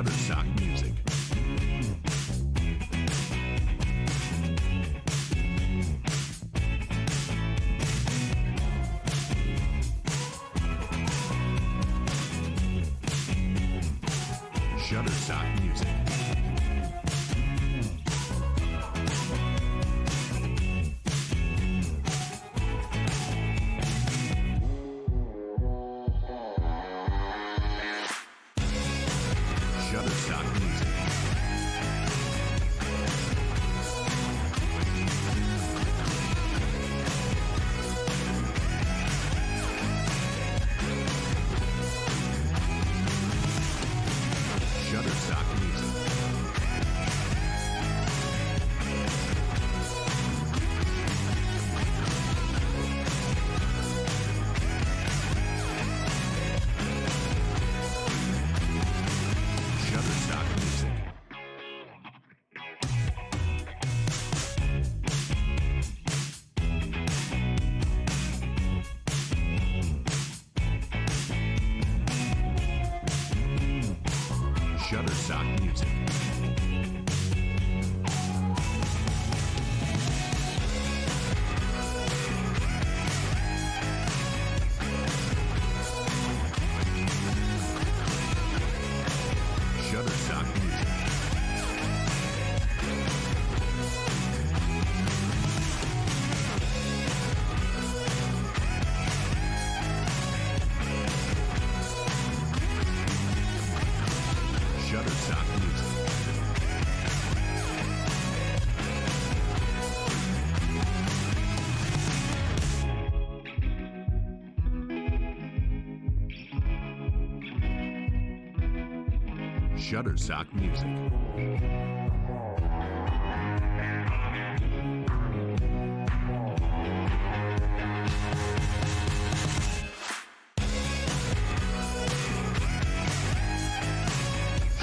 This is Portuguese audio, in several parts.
Shutterstock Music. Shutterstock Music. Shutterstock Music. Shutterstock Music. Shutterstock Music. Shutterstock Music. Shutterstock Music. Shutterstock Music.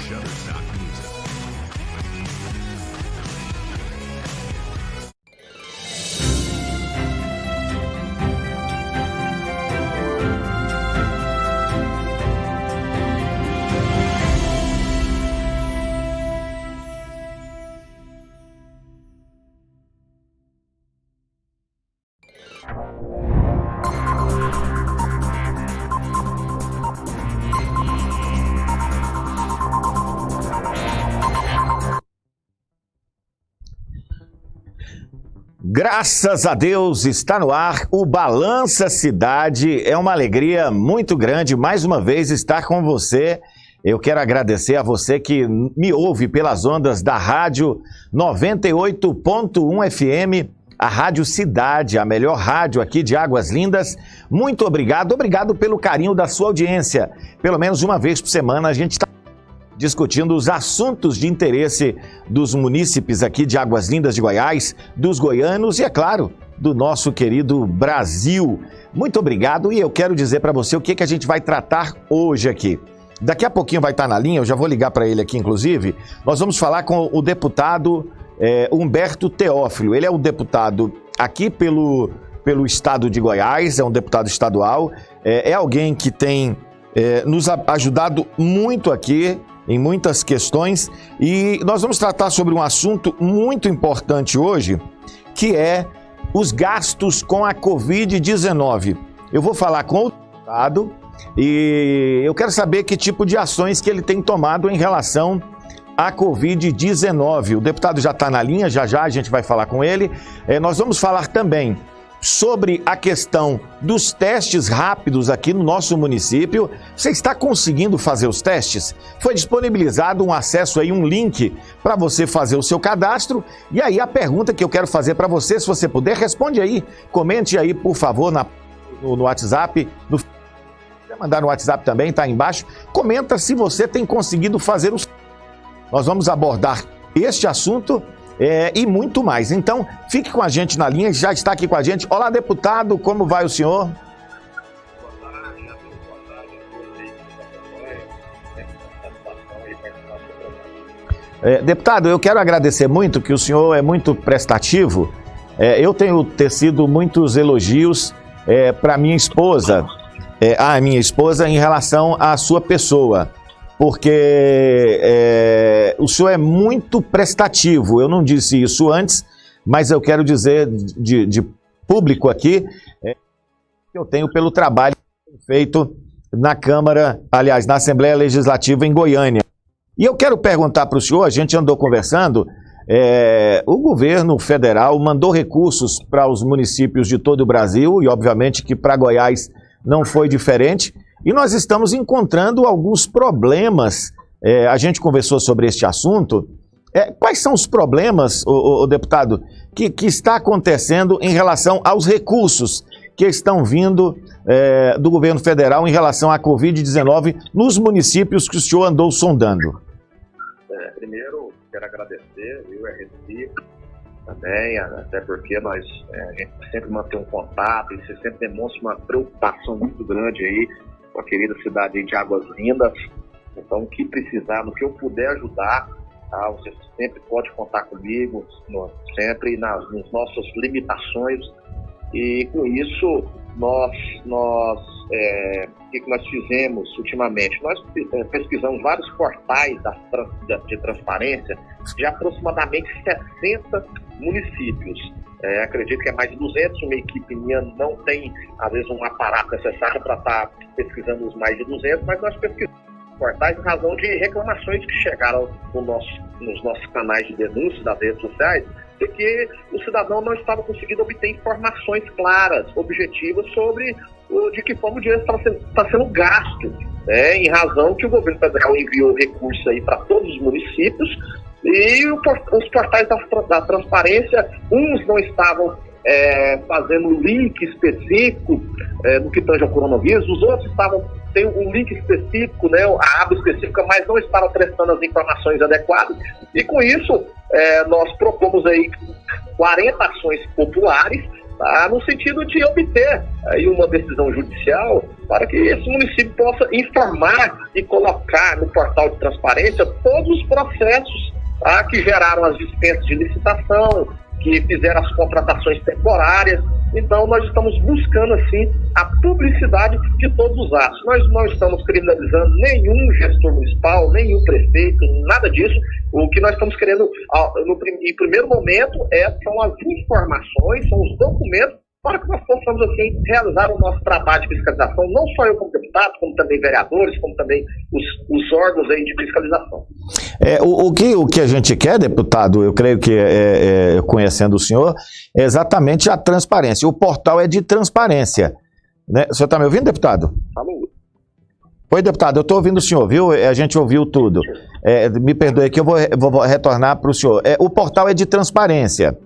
Shutterstock Music. Shutterstock Music. Graças a Deus, está no ar o Balança Cidade. É uma alegria muito grande mais uma vez estar com você. Eu quero agradecer a você que me ouve pelas ondas da rádio 98.1 FM, a Rádio Cidade, a melhor rádio aqui de Águas Lindas. Muito obrigado pelo carinho da sua audiência. Pelo menos uma vez por semana a gente está discutindo os assuntos de interesse dos munícipes aqui de Águas Lindas de Goiás, dos goianos e, é claro, do nosso querido Brasil. Muito obrigado e eu quero dizer para você o que a gente vai tratar hoje aqui. Daqui a pouquinho vai estar na linha, eu já vou ligar para ele aqui, inclusive. Nós vamos falar com o deputado Humberto Teófilo. Ele é um deputado aqui pelo estado de Goiás, é um deputado estadual, é alguém que tem nos ajudado muito aqui em muitas questões, e nós vamos tratar sobre um assunto muito importante hoje, que é os gastos com a Covid-19. Eu vou falar com o deputado e eu quero saber que tipo de ações que ele tem tomado em relação à Covid-19. O deputado já está na linha, já a gente vai falar com ele. Nós vamos falar também sobre a questão dos testes rápidos aqui no nosso município. Você está conseguindo fazer os testes? Foi disponibilizado um acesso aí, um link para você fazer o seu cadastro. E aí a pergunta que eu quero fazer para você, se você puder, responde aí, comente aí, por favor, no WhatsApp, mandar no WhatsApp também, tá aí embaixo. Comenta se você tem conseguido fazer os... Nós vamos abordar este assunto e muito mais. Então, fique com a gente na linha, já está aqui com a gente. Olá, deputado, como vai o senhor? Deputado, eu quero agradecer muito, que o senhor é muito prestativo. Eu tenho tecido muitos elogios para minha esposa, em relação à sua pessoa. porque o senhor é muito prestativo. Eu não disse isso antes, mas eu quero dizer de público aqui, que eu tenho pelo trabalho feito na Câmara, aliás, na Assembleia Legislativa em Goiânia. E eu quero perguntar para o senhor, a gente andou conversando, o governo federal mandou recursos para os municípios de todo o Brasil, e obviamente que para Goiás não foi diferente, e nós estamos encontrando alguns problemas. A gente conversou sobre este assunto. Quais são os problemas, o deputado, que está acontecendo em relação aos recursos que estão vindo do governo federal em relação à Covid-19 nos municípios que o senhor andou sondando? Primeiro, quero agradecer, viu, RSI, também, até porque a gente sempre mantém um contato e você sempre demonstra uma preocupação muito grande aí com a querida cidade de Águas Lindas. Então, o que precisar, no que eu puder ajudar, tá, você sempre pode contar comigo, sempre nas nossas limitações. E com isso, o que nós fizemos ultimamente? Nós pesquisamos vários portais de transparência de aproximadamente 60 municípios. Acredito que é mais de 200, uma equipe minha não tem, às vezes, um aparato necessário para estar pesquisando os mais de 200, mas nós pesquisamos portais em razão de reclamações que chegaram nos nossos canais de denúncia das redes sociais, de que o cidadão não estava conseguindo obter informações claras, objetivas sobre de que forma o dinheiro está sendo gasto, em razão que o governo federal enviou recursos aí para todos os municípios e os portais da transparência, uns não estavam fazendo link específico no que tange ao coronavírus, os outros tem um link específico, a aba específica, mas não estavam prestando as informações adequadas. E com isso, nós propomos aí 40 ações populares, tá, no sentido de obter aí uma decisão judicial para que esse município possa informar e colocar no portal de transparência todos os processos, tá, que geraram as dispensas de licitação, que fizeram as contratações temporárias. Então, nós estamos buscando, assim, a publicidade de todos os atos. Nós não estamos criminalizando nenhum gestor municipal, nenhum prefeito, nada disso. O que nós estamos querendo, em primeiro momento, são as informações, são os documentos, para que nós possamos, assim, realizar o nosso trabalho de fiscalização, não só eu como deputado, como também vereadores, como também os órgãos aí de fiscalização. O que a gente quer, deputado, eu creio que, conhecendo o senhor, é exatamente a transparência. O portal é de transparência, né? O senhor está me ouvindo, deputado? Alô? Oi, deputado, eu estou ouvindo o senhor, viu? A gente ouviu tudo. Me perdoe que eu vou retornar para o senhor. O portal é de transparência,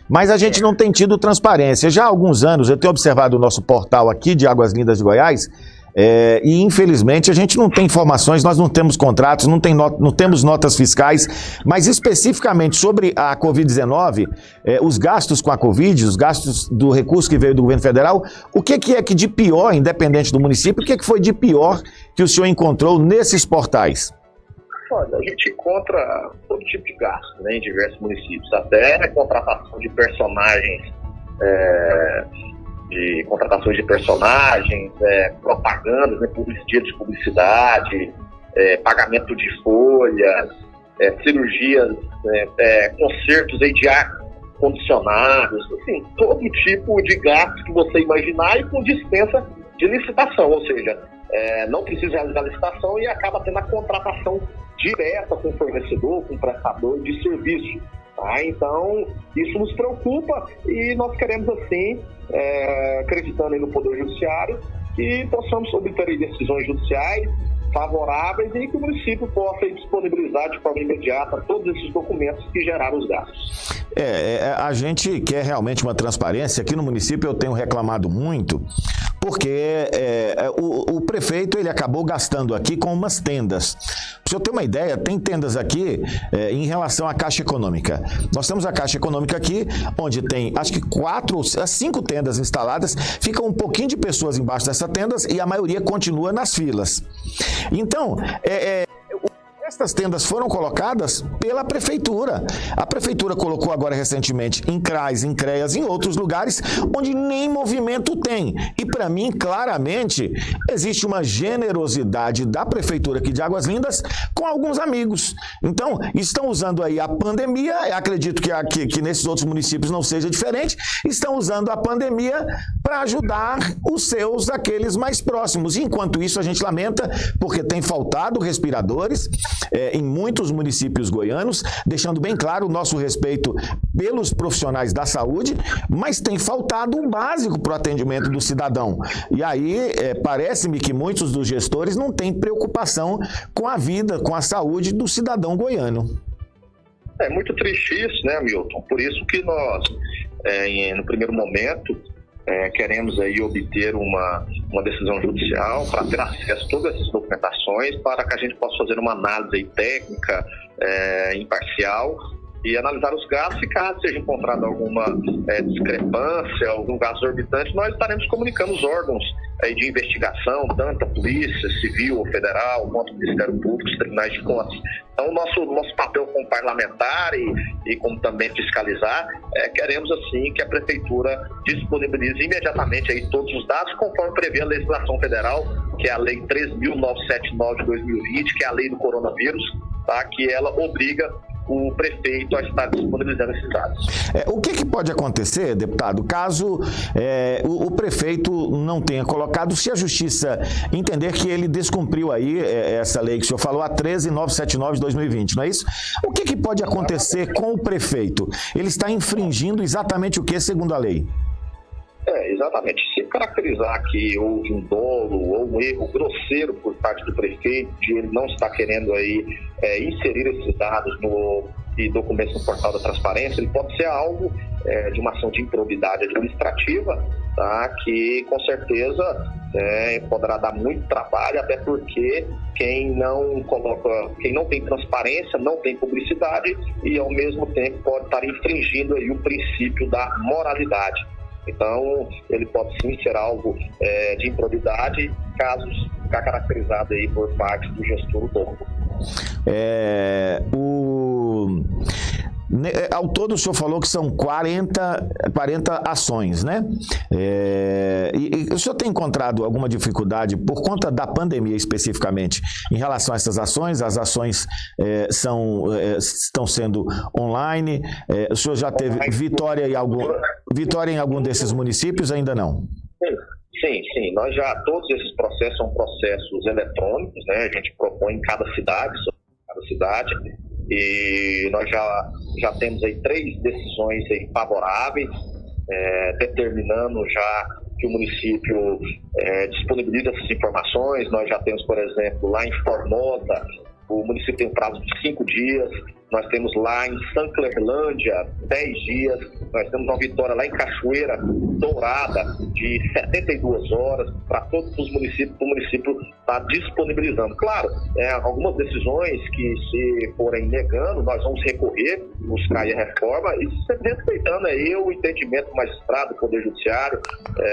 mas a gente não tem tido transparência. Já há alguns anos eu tenho observado o nosso portal aqui de Águas Lindas de Goiás, e infelizmente a gente não tem informações, nós não temos contratos, não temos notas fiscais, mas especificamente sobre a Covid-19, os gastos com a Covid, os gastos do recurso que veio do governo federal, o que é que de pior, independente do município, o que foi de pior que o senhor encontrou nesses portais? Olha, a gente encontra todo tipo de gasto, em diversos municípios, até a contratação de personagens, propagandas, dia de publicidade, pagamento de folhas, cirurgias, concertos de ar-condicionados, assim, todo tipo de gasto que você imaginar e com dispensa de licitação, ou seja, não precisa realizar licitação e acaba tendo a contratação direta com o fornecedor, com o prestador de serviço. Tá? Então, isso nos preocupa e nós queremos, assim, acreditando no Poder Judiciário, que possamos obter decisões judiciais favoráveis e que o município possa disponibilizar de forma imediata todos esses documentos que geraram os gastos. A gente quer realmente uma transparência. Aqui no município eu tenho reclamado muito, porque o prefeito ele acabou gastando aqui com umas tendas. Para você ter uma ideia, tem tendas aqui em relação à Caixa Econômica. Nós temos a Caixa Econômica aqui, onde tem acho que 4 ou 5 tendas instaladas, ficam um pouquinho de pessoas embaixo dessas tendas e a maioria continua nas filas. Então, Estas tendas foram colocadas pela prefeitura. A prefeitura colocou agora recentemente em CRAs, em CREAs, em outros lugares onde nem movimento tem. E para mim, claramente, existe uma generosidade da prefeitura aqui de Águas Lindas com alguns amigos. Então, estão usando aí a pandemia, acredito que nesses outros municípios não seja diferente, estão usando a pandemia para ajudar os seus, aqueles mais próximos. Enquanto isso, a gente lamenta porque tem faltado respiradores em muitos municípios goianos, deixando bem claro o nosso respeito pelos profissionais da saúde, mas tem faltado o básico para o atendimento do cidadão. E aí, parece-me que muitos dos gestores não têm preocupação com a vida, com a saúde do cidadão goiano. É muito triste isso, né, Milton? Por isso que nós, no primeiro momento, queremos aí obter uma decisão judicial para ter acesso a todas essas documentações, para que a gente possa fazer uma análise aí técnica, imparcial, e analisar os gastos. E caso seja encontrada alguma discrepância, algum gasto exorbitante, nós estaremos comunicando os órgãos de investigação, tanto a Polícia Civil ou Federal, quanto o Ministério Público, os Tribunais de Contas. Então, o nosso papel como parlamentar e como também fiscalizar, queremos, assim, que a Prefeitura disponibilize imediatamente aí todos os dados, conforme prevê a legislação federal, que é a Lei 13.979 de 2020, que é a Lei do Coronavírus, tá? Que ela obriga o prefeito a estar disponibilizando esses dados. O que pode acontecer, deputado, caso o prefeito não tenha colocado, se a Justiça entender que ele descumpriu aí essa lei que o senhor falou, a 13.979 de 2020, não é isso? O que pode acontecer com o prefeito? Ele está infringindo exatamente o que, segundo a lei? Exatamente. Se caracterizar que houve um dolo ou um erro grosseiro por parte do prefeito, de ele não estar querendo aí inserir esses dados e documentos no portal da transparência, ele pode ser alvo de uma ação de improbidade administrativa, tá? Que com certeza poderá dar muito trabalho, até porque quem não tem transparência, não tem publicidade e ao mesmo tempo pode estar infringindo aí o princípio da moralidade. Então, ele pode sim ser alvo de improbidade, caso ficar caracterizado aí por parte do gestor dono. Ao todo, o senhor falou que são 40 ações, né? E o senhor tem encontrado alguma dificuldade por conta da pandemia especificamente em relação a essas ações? As ações estão sendo online? O senhor já teve vitória em algum desses municípios? Ainda não? Sim. Todos esses processos são processos eletrônicos, né? A gente propõe em cada cidade, e nós já temos aí 3 decisões aí favoráveis, determinando já que o município disponibiliza essas informações. Nós já temos, por exemplo, lá em Formosa, o município tem um prazo de 5 dias. Nós temos lá em Sanclerlândia 10 dias. Nós temos uma vitória lá em Cachoeira Dourada de 72 horas para todos os municípios. O município está disponibilizando. Claro, algumas decisões que, se forem negando, nós vamos recorrer, buscar aí a reforma, e sempre respeitando aí o entendimento do magistrado, do Poder Judiciário,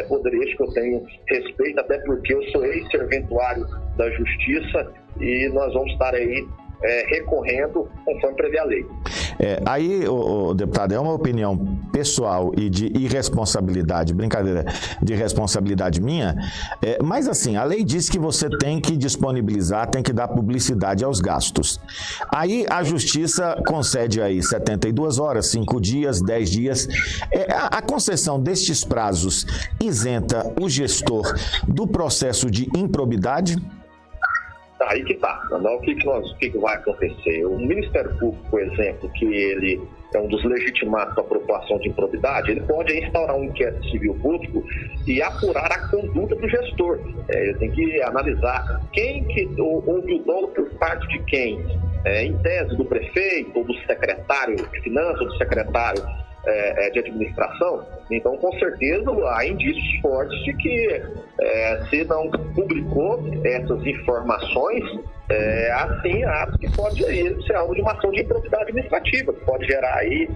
poder este que eu tenho respeito, até porque eu sou ex-serventuário da Justiça, e nós vamos estar aí recorrendo conforme prevê a lei. Aí, deputado, é uma opinião pessoal e de irresponsabilidade, brincadeira, de responsabilidade minha, mas assim, a lei diz que você tem que disponibilizar, tem que dar publicidade aos gastos. Aí a Justiça concede aí 72 horas, 5 dias, 10 dias. A concessão destes prazos isenta o gestor do processo de improbidade? Aí que tá. O que vai acontecer? O Ministério Público, por exemplo, que ele é um dos legitimados para a propulação de improbidade, ele pode instaurar um inquérito civil público e apurar a conduta do gestor. Ele tem que analisar quem que houve o dolo por parte de quem. Em tese do prefeito, ou do secretário de finanças, ou do secretário de administração. Então, com certeza, há indícios fortes de que, se não publicou essas informações, assim, atos que pode ser algo de uma ação de improbidade administrativa, que pode gerar aí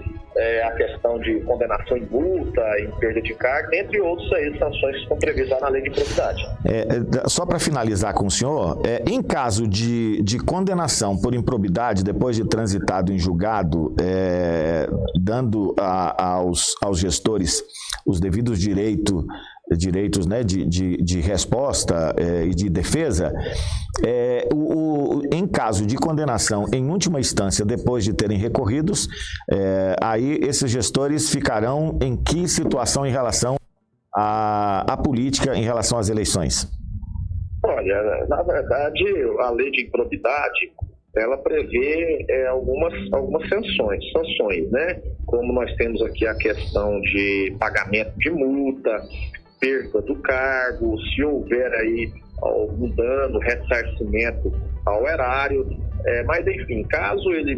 a questão de condenação em multa, em perda de cargo, entre outros aí, sanções que estão previstas na lei de improbidade. Só para finalizar com o senhor, em caso de condenação por improbidade, depois de transitado em julgado, dando aos gestores os devidos direitos, né, de resposta e de defesa, em caso de condenação em última instância, depois de terem recorridos, aí esses gestores ficarão em que situação em relação à política, em relação às eleições? Olha, na verdade, a lei de improbidade, ela prevê algumas sanções, né? Como nós temos aqui a questão de pagamento de multa, perda do cargo, se houver aí algum dano, ressarcimento ao erário, mas enfim, caso ele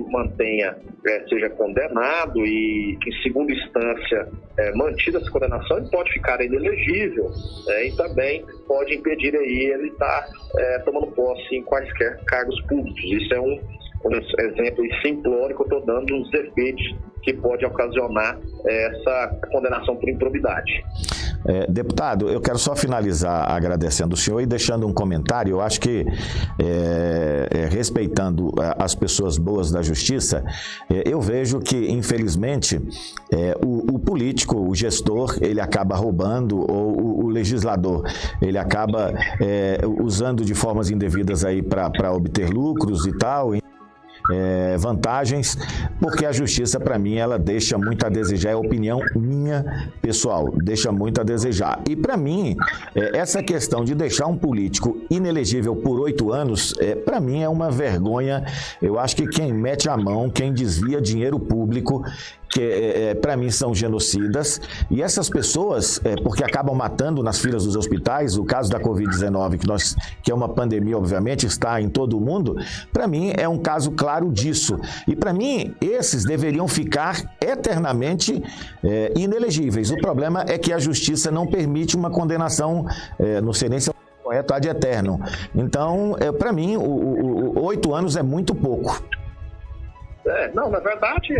seja condenado e em segunda instância mantida essa condenação, ele pode ficar inelegível, e também pode impedir aí ele estar tomando posse em quaisquer cargos públicos. Isso é um exemplo simplório que eu estou dando dos efeitos que pode ocasionar essa condenação por improbidade. Deputado, eu quero só finalizar agradecendo o senhor e deixando um comentário. Eu acho que, respeitando as pessoas boas da justiça, eu vejo que, infelizmente, o político, o gestor, ele acaba roubando, ou o legislador, ele acaba usando de formas indevidas aí para obter lucros e tal, vantagens, porque a justiça, para mim, ela deixa muito a desejar, é a opinião minha pessoal, deixa muito a desejar. E, para mim, essa questão de deixar um político inelegível por 8 anos, para mim, é uma vergonha. Eu acho que quem mete a mão, quem desvia dinheiro público, que para mim são genocidas, e essas pessoas, porque acabam matando nas filas dos hospitais, o caso da Covid-19, que é uma pandemia, obviamente, está em todo o mundo, para mim é um caso claro disso. E para mim, esses deveriam ficar eternamente inelegíveis. O problema é que a justiça não permite uma condenação, não sei nem se é correto, ad eterno. Então, para mim, 8 anos é muito pouco. Não, na verdade,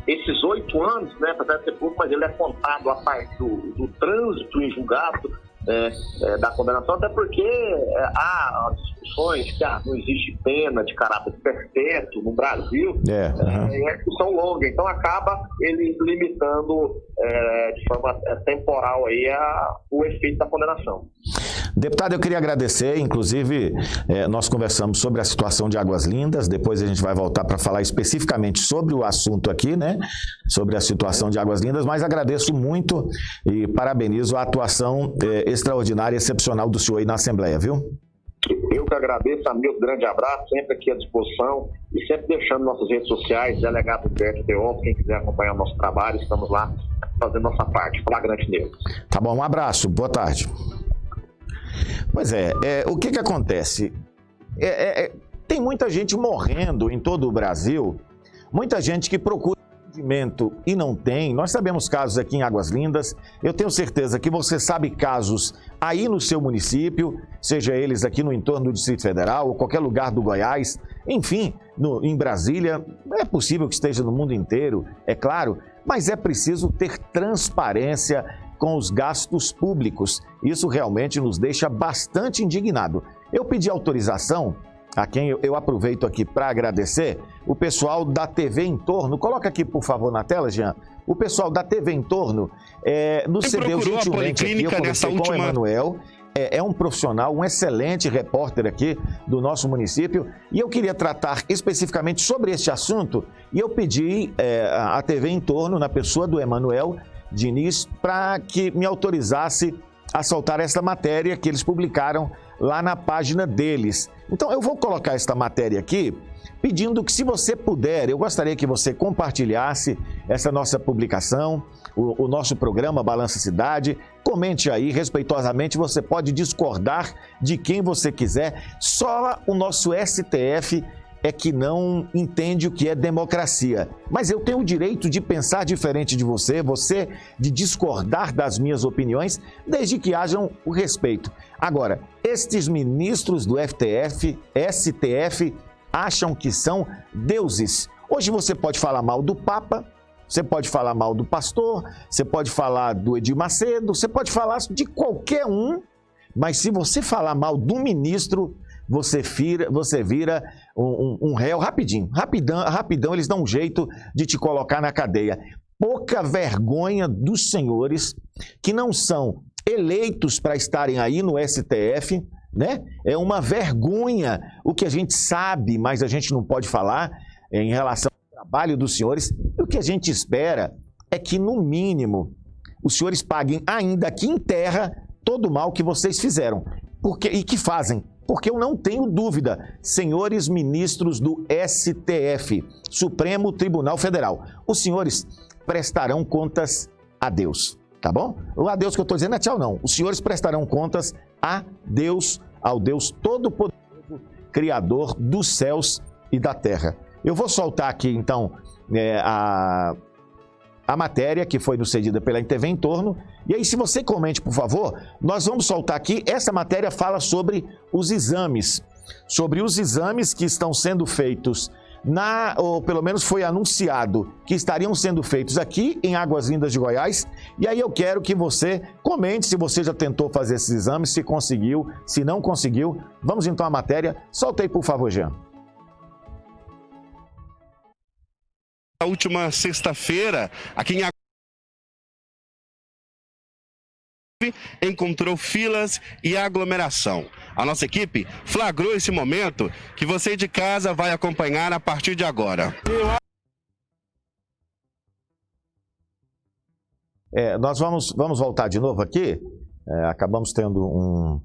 esses 8 anos, né, apesar de ser pouco, mas ele é contado a partir do trânsito em julgado da condenação, até porque há discussões que não existe pena de caráter perpétuo no Brasil, e a discussão longa, então acaba ele limitando de forma temporal aí o efeito da condenação. Deputado, eu queria agradecer, inclusive nós conversamos sobre a situação de Águas Lindas, depois a gente vai voltar para falar especificamente sobre o assunto aqui, né, sobre a situação de Águas Lindas, mas agradeço muito e parabenizo a atuação extraordinária e excepcional do senhor aí na Assembleia, viu? Eu que agradeço, amigo, grande abraço, sempre aqui à disposição e sempre deixando nossas redes sociais, delegado Humberto Teófilo, quem quiser acompanhar o nosso trabalho, estamos lá fazendo nossa parte, flagrante neles. Tá bom, um abraço, boa tarde. Pois o que acontece? Tem muita gente morrendo em todo o Brasil, muita gente que procura atendimento e não tem. Nós sabemos casos aqui em Águas Lindas, eu tenho certeza que você sabe casos aí no seu município, seja eles aqui no entorno do Distrito Federal ou qualquer lugar do Goiás, enfim, em Brasília, é possível que esteja no mundo inteiro, é claro, mas é preciso ter transparência com os gastos públicos. Isso realmente nos deixa bastante indignado. Eu pedi autorização, a quem eu aproveito aqui para agradecer, o pessoal da TV Entorno. Coloca aqui, por favor, na tela, Jean. O pessoal da TV Entorno nos cedeu gentilmente aqui, eu conversei com o Emanuel. É um profissional, um excelente repórter aqui do nosso município, e eu queria tratar especificamente sobre este assunto, e eu pedi à TV Entorno, na pessoa do Emanuel Diniz, para que me autorizasse a soltar esta matéria que eles publicaram lá na página deles. Então eu vou colocar esta matéria aqui, pedindo que, se você puder, eu gostaria que você compartilhasse essa nossa publicação, o nosso programa Balança Cidade. Comente aí, respeitosamente, você pode discordar de quem você quiser, só o nosso STF é que não entende o que é democracia. Mas eu tenho o direito de pensar diferente de você de discordar das minhas opiniões, desde que hajam o respeito. Agora, estes ministros do STF, acham que são deuses. Hoje você pode falar mal do Papa, Você pode falar mal do pastor, você pode falar do Edir Macedo, você pode falar de qualquer um, mas se você falar mal do ministro, você vira um réu rapidinho. Rapidão eles dão um jeito de te colocar na cadeia. Pouca vergonha dos senhores que não são eleitos para estarem aí no STF, né? É uma vergonha o que a gente sabe, mas a gente não pode falar em relação ao trabalho dos senhores. E o que a gente espera é que, no mínimo, os senhores paguem ainda aqui em terra todo o mal que vocês fizeram e que fazem. Porque eu não tenho dúvida, senhores ministros do STF, Supremo Tribunal Federal, os senhores prestarão contas a Deus, tá bom? O a Deus que eu estou dizendo é tchau não. Os senhores prestarão contas a Deus, ao Deus Todo-Poderoso, Criador dos céus e da terra. Eu vou soltar aqui, então, a matéria que foi nos cedida pela TV em torno. E aí, se você comente, por favor, nós vamos soltar aqui. Essa matéria fala sobre os exames que estão sendo feitos ou pelo menos foi anunciado que estariam sendo feitos aqui em Águas Lindas de Goiás. E aí eu quero que você comente se você já tentou fazer esses exames, se conseguiu, se não conseguiu. Vamos então à matéria. Solta aí, por favor, Jean. Na última sexta-feira, aqui em encontrou filas e aglomeração. A nossa equipe flagrou esse momento que você de casa vai acompanhar a partir de agora. Nós vamos voltar de novo aqui. Acabamos tendo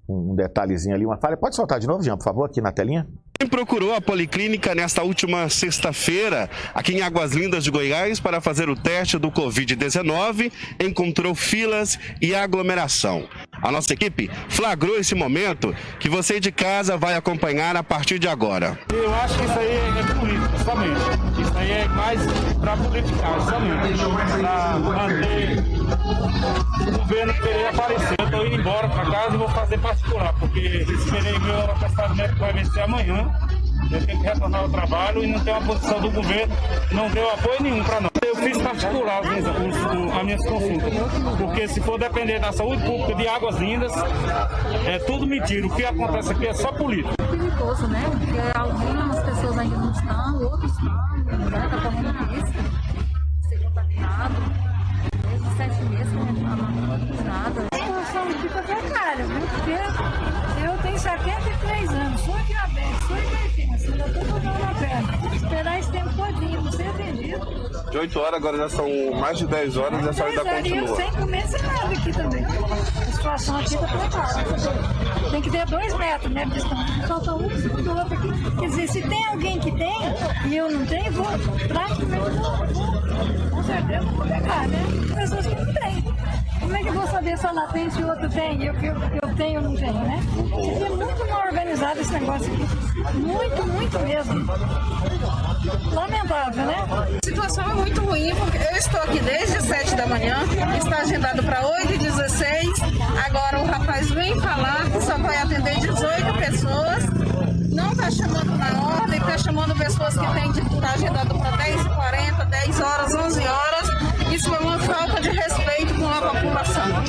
um detalhezinho ali, uma falha. Pode soltar de novo, Jean, por favor, aqui na telinha. Quem procurou a Policlínica nesta última sexta-feira, aqui em Águas Lindas de Goiás, para fazer o teste do Covid-19, encontrou filas e aglomeração. A nossa equipe flagrou esse momento que você de casa vai acompanhar a partir de agora. Eu acho que isso aí é política, somente. Isso aí é mais para politicar, somente. Para manter o governo querer aparecer. Eu estou indo embora para casa e vou fazer particular, porque esperei meu atestado médico vai vencer amanhã. Eu tenho que retornar ao trabalho e não tem uma posição do governo, não deu apoio nenhum para nós. Eu fiz particular as minhas consultas, porque se for depender da saúde pública de Águas Lindas, é tudo mentira. O que acontece aqui é só política. É perigoso, né? Porque algumas pessoas ainda não estão, outros estão, né? Está correndo risco de ser contaminado. Desde 7 meses que a gente não nada. A situação fica precária, viu? Porque eu tenho 73 anos, sou diabético, sou hipertensa, ainda estou jogando na perna. Esperar esse tempo todinho, não ser atendido. De 8 horas, agora já são mais de 10 horas e a senhora ainda continua. Sem comer sem nada aqui também. A situação aqui está precária. Tem que ter 2 metros, né? Falta um do outro aqui. Quer dizer, se tem alguém que tem e eu não tenho, vou praticamente com certeza vou pegar, né? Pessoas que não têm. Como é que eu vou saber se ela tem, se o outro tem, e o que eu tenho ou não tenho, né? Porque é muito mal organizado esse negócio aqui. Muito mesmo. Lamentável, né? A situação é muito ruim, porque eu estou aqui desde 7 da manhã, está agendado para 8h16. Agora o rapaz vem falar que só vai atender 18 pessoas. Não está chamando na ordem, está chamando pessoas que têm de estar agendado para 10h40, 10 horas, 11 horas. Isso é uma falta de respeito com a população.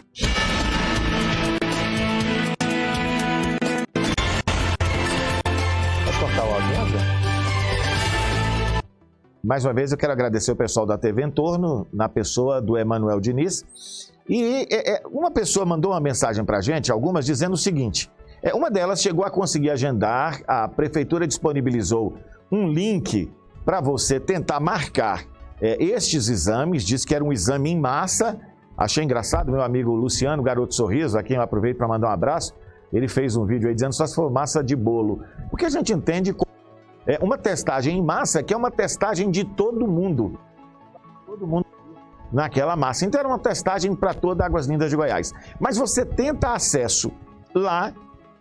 Pode cortar o áudio, né? Mais uma vez eu quero agradecer o pessoal da TV em torno, na pessoa do Emanuel Diniz. E uma pessoa mandou uma mensagem para a gente, algumas dizendo o seguinte: uma delas chegou a conseguir agendar, a prefeitura disponibilizou um link para você tentar marcar estes exames, diz que era um exame em massa. Achei engraçado, meu amigo Luciano, garoto sorriso, a quem eu aproveito para mandar um abraço, ele fez um vídeo aí dizendo só se for massa de bolo, porque a gente entende uma testagem em massa, que é uma testagem de todo mundo naquela massa. Então era uma testagem para toda Águas Lindas de Goiás. Mas você tenta acesso lá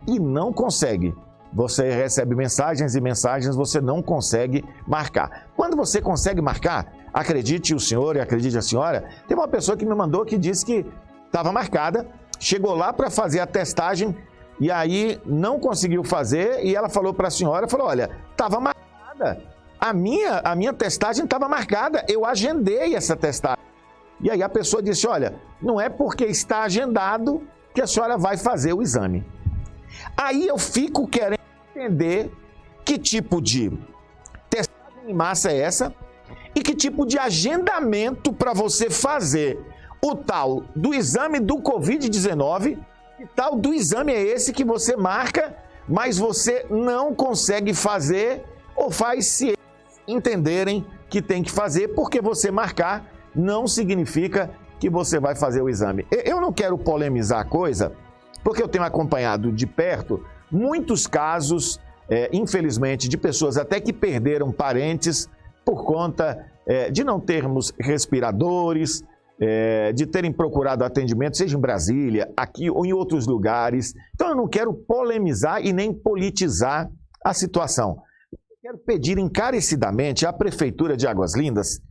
e não consegue. Você recebe mensagens e mensagens, você não consegue marcar. Quando você consegue marcar, acredite o senhor e acredite a senhora, tem uma pessoa que me mandou que disse que estava marcada, chegou lá para fazer a testagem e aí não conseguiu fazer, e ela falou para a senhora, falou: olha, estava marcada, A minha testagem estava marcada, eu agendei essa testagem. E aí a pessoa disse, olha, não é porque está agendado que a senhora vai fazer o exame. Aí eu fico querendo entender que tipo de testagem em massa é essa e que tipo de agendamento para você fazer o tal do exame do Covid-19, que tal do exame é esse que você marca, mas você não consegue fazer ou faz se eles entenderem que tem que fazer, porque você marcar não significa que você vai fazer o exame. Eu não quero polemizar a coisa, porque eu tenho acompanhado de perto muitos casos, infelizmente, de pessoas até que perderam parentes por conta de não termos respiradores, de terem procurado atendimento, seja em Brasília, aqui ou em outros lugares. Então eu não quero polemizar e nem politizar a situação. Eu quero pedir encarecidamente à Prefeitura de Águas Lindas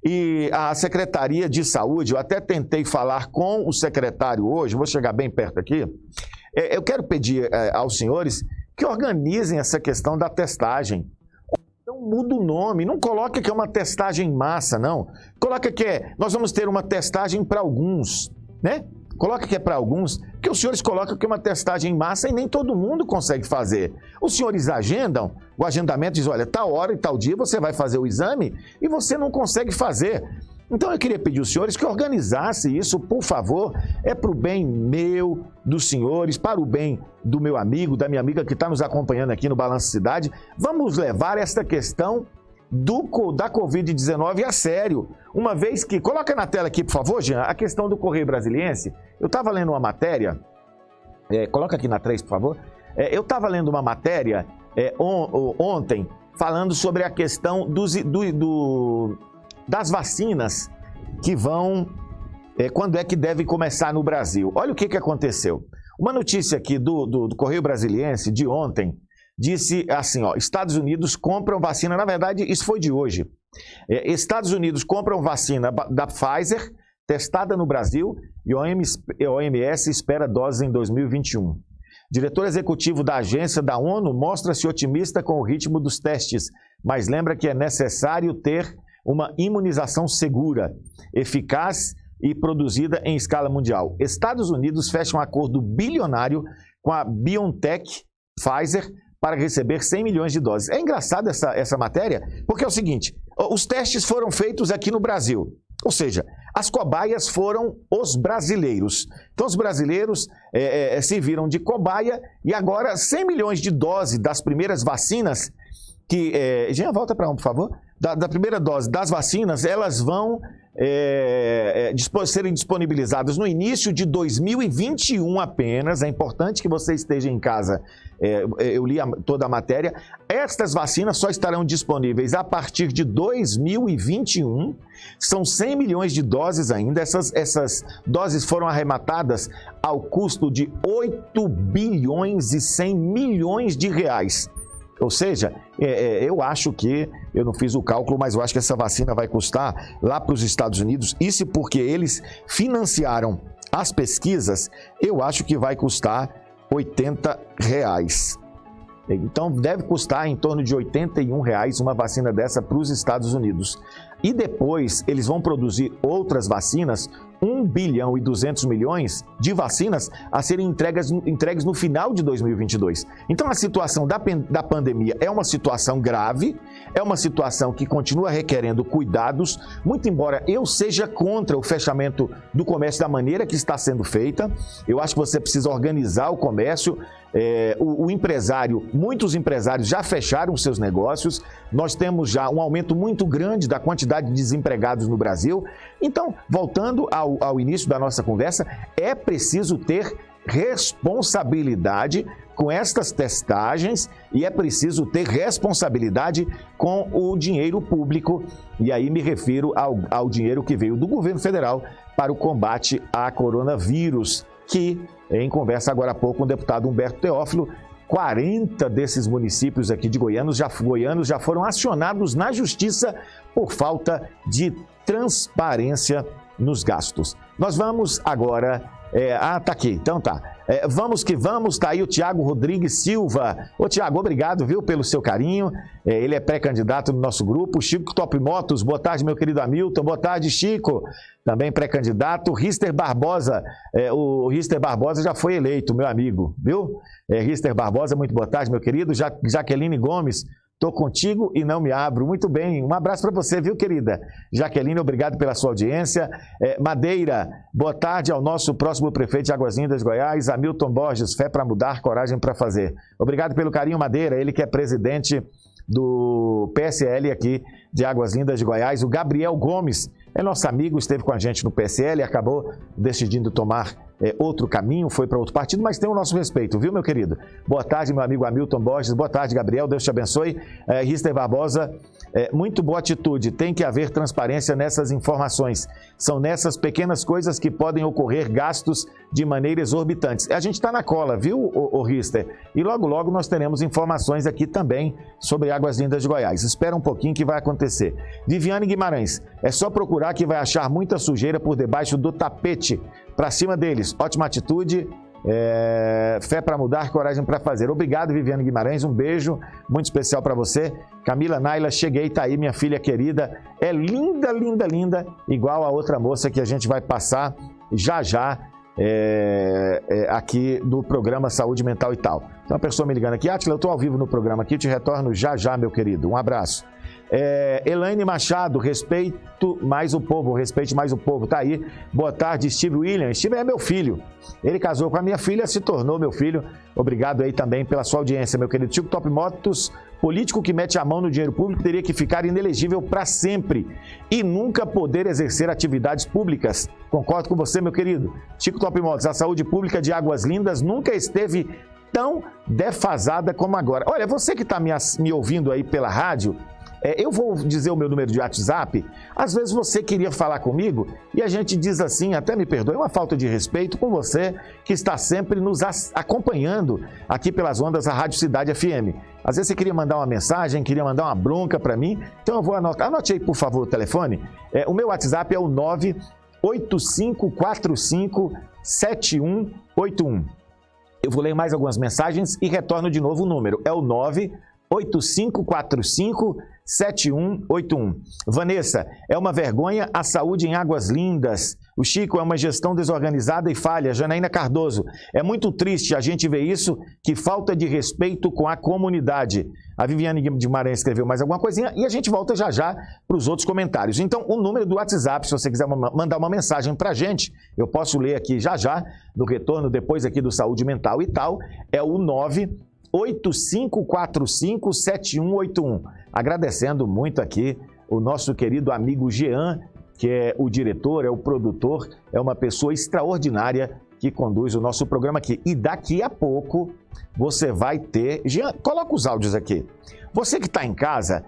e à Secretaria de Saúde, eu até tentei falar com o secretário hoje, vou chegar bem perto aqui, eu quero pedir aos senhores que organizem essa questão da testagem. Então muda o nome, não coloque que é uma testagem em massa, não. Coloca que nós vamos ter uma testagem para alguns, né? Coloca que é para alguns, porque os senhores colocam que é uma testagem em massa e nem todo mundo consegue fazer. Os senhores agendam, o agendamento diz, olha, tal hora e tal dia você vai fazer o exame e você não consegue fazer. Então eu queria pedir aos senhores que organizassem isso, por favor, é para o bem meu, dos senhores, para o bem do meu amigo, da minha amiga que está nos acompanhando aqui no Balanço Cidade. Vamos levar esta questão da Covid-19 a sério. Uma vez que... Coloca na tela aqui, por favor, Jean, a questão do Correio Brasiliense. Eu estava lendo uma matéria... coloca aqui na 3, por favor. Eu estava lendo uma matéria ontem falando sobre a questão das vacinas que vão... quando é que deve começar no Brasil. Olha o que aconteceu. Uma notícia aqui do Correio Brasiliense de ontem disse assim, ó, Estados Unidos compram vacina, na verdade isso foi de hoje. Estados Unidos compram vacina da Pfizer, testada no Brasil, e a OMS espera doses em 2021. Diretor executivo da agência da ONU mostra-se otimista com o ritmo dos testes, mas lembra que é necessário ter uma imunização segura, eficaz e produzida em escala mundial. Estados Unidos fecha um acordo bilionário com a BioNTech Pfizer para receber 100 milhões de doses. É engraçado essa matéria, porque é o seguinte, os testes foram feitos aqui no Brasil, ou seja, as cobaias foram os brasileiros. Então os brasileiros se viram de cobaia e agora 100 milhões de doses das primeiras vacinas que... Jean, volta para por favor. Da primeira dose das vacinas, elas vão serem disponibilizadas no início de 2021 apenas. É importante que você esteja em casa. Eu li toda a matéria. Estas vacinas só estarão disponíveis a partir de 2021. São 100 milhões de doses ainda. Essas doses foram arrematadas ao custo de 8 bilhões e 100 milhões de reais. Ou seja, eu acho que, eu não fiz o cálculo, mas eu acho que essa vacina vai custar lá para os Estados Unidos, isso porque eles financiaram as pesquisas, eu acho que vai custar R$80. Então deve custar em torno de R$81 uma vacina dessa para os Estados Unidos. E depois eles vão produzir outras vacinas, 1 bilhão e 200 milhões de vacinas a serem entregues no final de 2022. Então a situação da pandemia é uma situação grave, é uma situação que continua requerendo cuidados, muito embora eu seja contra o fechamento do comércio da maneira que está sendo feita. Eu acho que você precisa organizar o comércio. O empresário, muitos empresários já fecharam seus negócios, nós temos já um aumento muito grande da quantidade de desempregados no Brasil. Então, voltando ao início da nossa conversa, é preciso ter responsabilidade com estas testagens e é preciso ter responsabilidade com o dinheiro público, e aí me refiro ao dinheiro que veio do governo federal para o combate a coronavírus, que, em conversa agora há pouco com o deputado Humberto Teófilo, 40 desses municípios aqui de goianos já foram acionados na justiça por falta de transparência nos gastos. Nós vamos agora... tá aqui, então tá. Vamos que vamos, tá aí o Tiago Rodrigues Silva. Ô Tiago, obrigado, viu, pelo seu carinho. Ele é pré-candidato no nosso grupo. Chico Top Motos, boa tarde, meu querido Hamilton. Boa tarde, Chico. Também pré-candidato. Rister Barbosa, o Rister Barbosa já foi eleito, meu amigo, viu? Rister Barbosa, muito boa tarde, meu querido. Jaqueline Gomes, tô contigo e não me abro. Muito bem, um abraço para você, viu, querida? Jaqueline, obrigado pela sua audiência. Madeira, boa tarde ao nosso próximo prefeito de Águas Lindas, Goiás, Hamilton Borges, fé para mudar, coragem para fazer. Obrigado pelo carinho, Madeira, ele que é presidente do PSL aqui de Águas Lindas de Goiás. O Gabriel Gomes é nosso amigo, esteve com a gente no PSL, acabou decidindo tomar outro caminho, foi para outro partido, mas tem o nosso respeito, viu, meu querido? Boa tarde, meu amigo Hamilton Borges, boa tarde, Gabriel, Deus te abençoe. Rister Barbosa, muito boa atitude, tem que haver transparência nessas informações, são nessas pequenas coisas que podem ocorrer gastos de maneira exorbitante. A gente está na cola, viu, o Rister? E logo, logo nós teremos informações aqui também sobre Águas Lindas de Goiás. Espera um pouquinho que vai acontecer. Viviane Guimarães, é só procurar que vai achar muita sujeira por debaixo do tapete. Para cima deles, ótima atitude, fé para mudar, coragem para fazer. Obrigado, Viviane Guimarães, um beijo muito especial para você. Camila Naila, cheguei, tá aí, minha filha querida, é linda, linda, linda, igual a outra moça que a gente vai passar já já aqui no programa Saúde Mental e tal. Então a pessoa me ligando aqui, Átila, eu estou ao vivo no programa aqui, te retorno já já, meu querido, um abraço. Elaine Machado, respeite mais o povo, tá aí. Boa tarde, Steve William. Steve é meu filho, ele casou com a minha filha, se tornou meu filho. Obrigado aí também pela sua audiência, meu querido. Chico Top Motos, político que mete a mão no dinheiro público teria que ficar inelegível para sempre e nunca poder exercer atividades públicas. Concordo com você, meu querido. Chico Top Motos, a saúde pública de Águas Lindas nunca esteve tão defasada como agora. Olha, você que está me ouvindo aí pela rádio, eu vou dizer o meu número de WhatsApp. Às vezes você queria falar comigo e a gente diz assim, até me perdoe, é uma falta de respeito com você que está sempre nos acompanhando aqui pelas ondas da Rádio Cidade FM. Às vezes você queria mandar uma mensagem, queria mandar uma bronca para mim, então eu vou anotar. Anote aí, por favor, o telefone. O meu WhatsApp é o 985457181. Eu vou ler mais algumas mensagens e retorno de novo o número. É o 985457181. Vanessa, é uma vergonha a saúde em Águas Lindas. O Chico, é uma gestão desorganizada e falha. Janaína Cardoso, é muito triste a gente ver isso, que falta de respeito com a comunidade. A Viviane Guimarães escreveu mais alguma coisinha e a gente volta já já para os outros comentários. Então, o número do WhatsApp, se você quiser mandar uma mensagem para a gente, eu posso ler aqui já já, no retorno, depois aqui do Saúde Mental e tal, é o 985457181. Agradecendo muito aqui o nosso querido amigo Jean, que é o diretor, é o produtor, é uma pessoa extraordinária que conduz o nosso programa aqui. E daqui a pouco você vai ter... Jean, coloca os áudios aqui. Você que está em casa,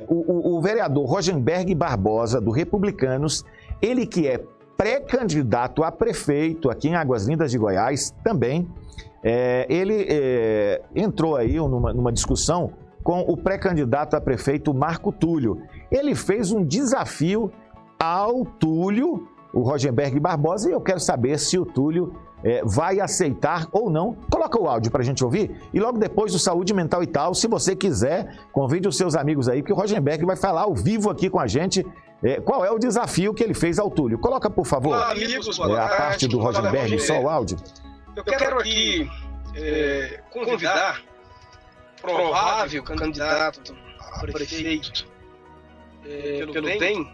o vereador Rogenberg Barbosa, do Republicanos, ele que é pré-candidato a prefeito aqui em Águas Lindas de Goiás, também, ele entrou aí numa discussão com o pré-candidato a prefeito Marco Túlio. Ele fez um desafio ao Túlio, o Rogenberg Barbosa, e eu quero saber se o Túlio vai aceitar ou não. Coloca o áudio para a gente ouvir e logo depois do Saúde Mental e tal, se você quiser, convide os seus amigos aí, porque o Rogenberg vai falar ao vivo aqui com a gente qual é o desafio que ele fez ao Túlio. Coloca, por favor, olá, amigos, a parte do Rogenberg, só o áudio. Eu quero aqui convidar provável candidato a prefeito pelo DEM.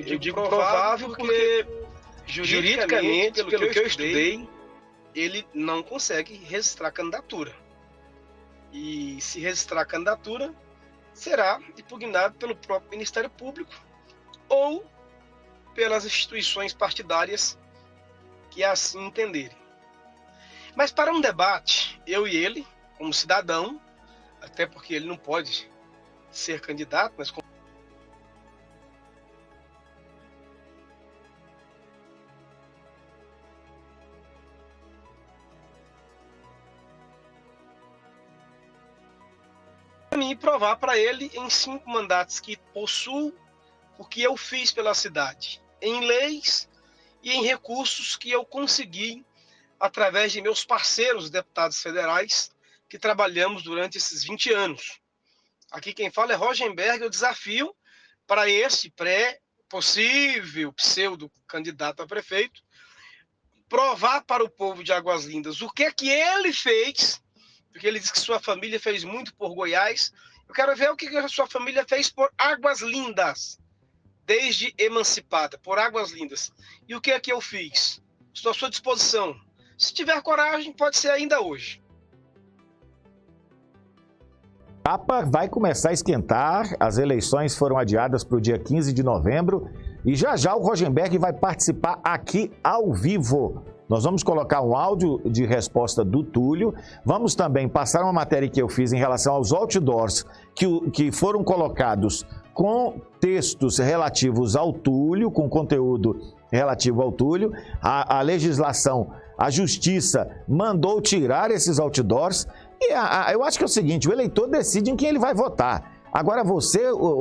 Eu digo provável porque juridicamente, pelo que eu estudei, ele não consegue registrar candidatura. E se registrar candidatura, será impugnado pelo próprio Ministério Público ou pelas instituições partidárias que assim entenderem. Mas para um debate, eu e ele, como cidadão, até porque ele não pode ser candidato, mas como e provar para ele em 5 mandatos que possuo o que eu fiz pela cidade, em leis e em recursos que eu consegui através de meus parceiros deputados federais, que trabalhamos durante esses 20 anos. Aqui quem fala é Rogenberg. Eu desafio para esse possível pseudo-candidato a prefeito provar para o povo de Águas Lindas o que é que ele fez, porque ele disse que sua família fez muito por Goiás. Eu quero ver o que a sua família fez por Águas Lindas, desde emancipada, por Águas Lindas. E o que é que eu fiz? Estou à sua disposição. Se tiver coragem, pode ser ainda hoje. A chapa vai começar a esquentar, as eleições foram adiadas para o dia 15 de novembro e já já o Rogenberg vai participar aqui ao vivo. Nós vamos colocar um áudio de resposta do Túlio, vamos também passar uma matéria que eu fiz em relação aos outdoors que foram colocados com textos relativos ao Túlio, com conteúdo relativo ao Túlio. A legislação, a justiça mandou tirar esses outdoors. E eu acho que é o seguinte, o eleitor decide em quem ele vai votar. Agora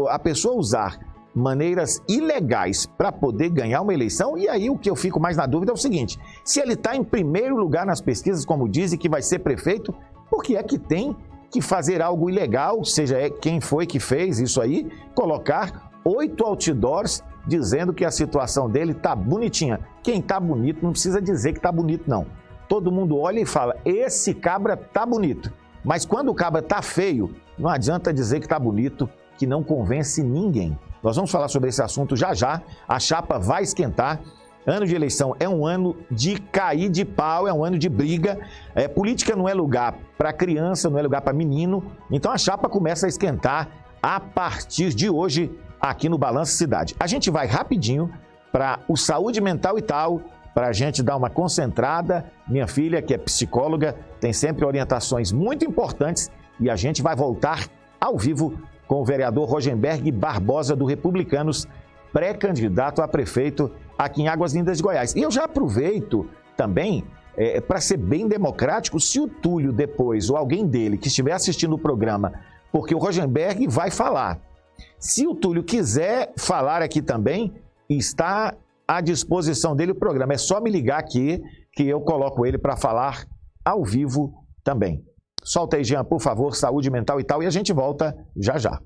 a pessoa usar maneiras ilegais para poder ganhar uma eleição, e aí o que eu fico mais na dúvida é o seguinte, se ele está em primeiro lugar nas pesquisas, como dizem, que vai ser prefeito, por que é que tem que fazer algo ilegal, seja quem foi que fez isso aí, colocar 8 outdoors dizendo que a situação dele está bonitinha. Quem está bonito não precisa dizer que está bonito, não. Todo mundo olha e fala, esse cabra tá bonito. Mas quando o cabra tá feio, não adianta dizer que tá bonito, que não convence ninguém. Nós vamos falar sobre esse assunto já já. A chapa vai esquentar. Ano de eleição é um ano de cair de pau, é um ano de briga. Política não é lugar para criança, não é lugar para menino. Então a chapa começa a esquentar a partir de hoje aqui no Balanço Cidade. A gente vai rapidinho para o Saúde Mental e Tal, para a gente dar uma concentrada. Minha filha, que é psicóloga, tem sempre orientações muito importantes e a gente vai voltar ao vivo com o vereador Rogenberg Barbosa, do Republicanos, pré-candidato a prefeito aqui em Águas Lindas de Goiás. E eu já aproveito também, para ser bem democrático, se o Túlio depois, ou alguém dele que estiver assistindo o programa, porque o Rogenberg vai falar. Se o Túlio quiser falar aqui também, está à disposição dele o programa. É só me ligar aqui que eu coloco ele para falar ao vivo também. Solta aí, Jean, por favor, Saúde Mental e Tal, e a gente volta já já.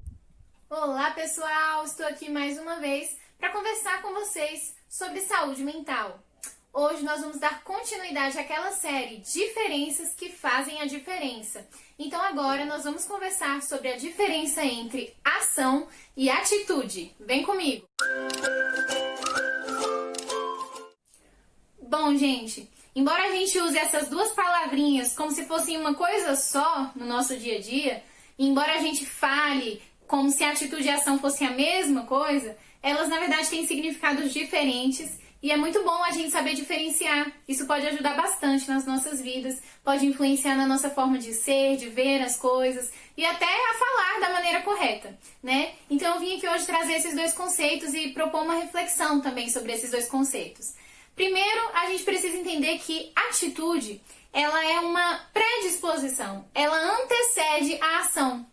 Olá, pessoal! Estou aqui mais uma vez para conversar com vocês sobre saúde mental. Hoje nós vamos dar continuidade àquela série Diferenças que fazem a diferença. Então agora nós vamos conversar sobre a diferença entre ação e atitude. Vem comigo! Bom, gente, embora a gente use essas duas palavrinhas como se fossem uma coisa só no nosso dia a dia, embora a gente fale como se atitude e ação fossem a mesma coisa, elas na verdade têm significados diferentes e é muito bom a gente saber diferenciar. Isso pode ajudar bastante nas nossas vidas, pode influenciar na nossa forma de ser, de ver as coisas e até a falar da maneira correta, né? Então eu vim aqui hoje trazer esses dois conceitos e propor uma reflexão também sobre esses dois conceitos. Primeiro, a gente precisa entender que atitude, ela é uma predisposição, ela antecede a ação.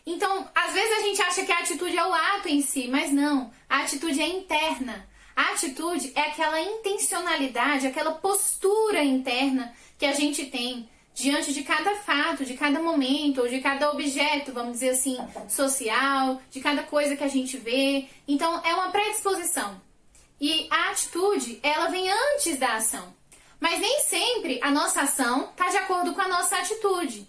Então, às vezes a gente acha que a atitude é o ato em si, mas não, a atitude é interna. A atitude é aquela intencionalidade, aquela postura interna que a gente tem diante de cada fato, de cada momento, ou de cada objeto, vamos dizer assim, social, de cada coisa que a gente vê. Então, é uma predisposição. E a atitude, ela vem antes da ação. Mas nem sempre a nossa ação está de acordo com a nossa atitude.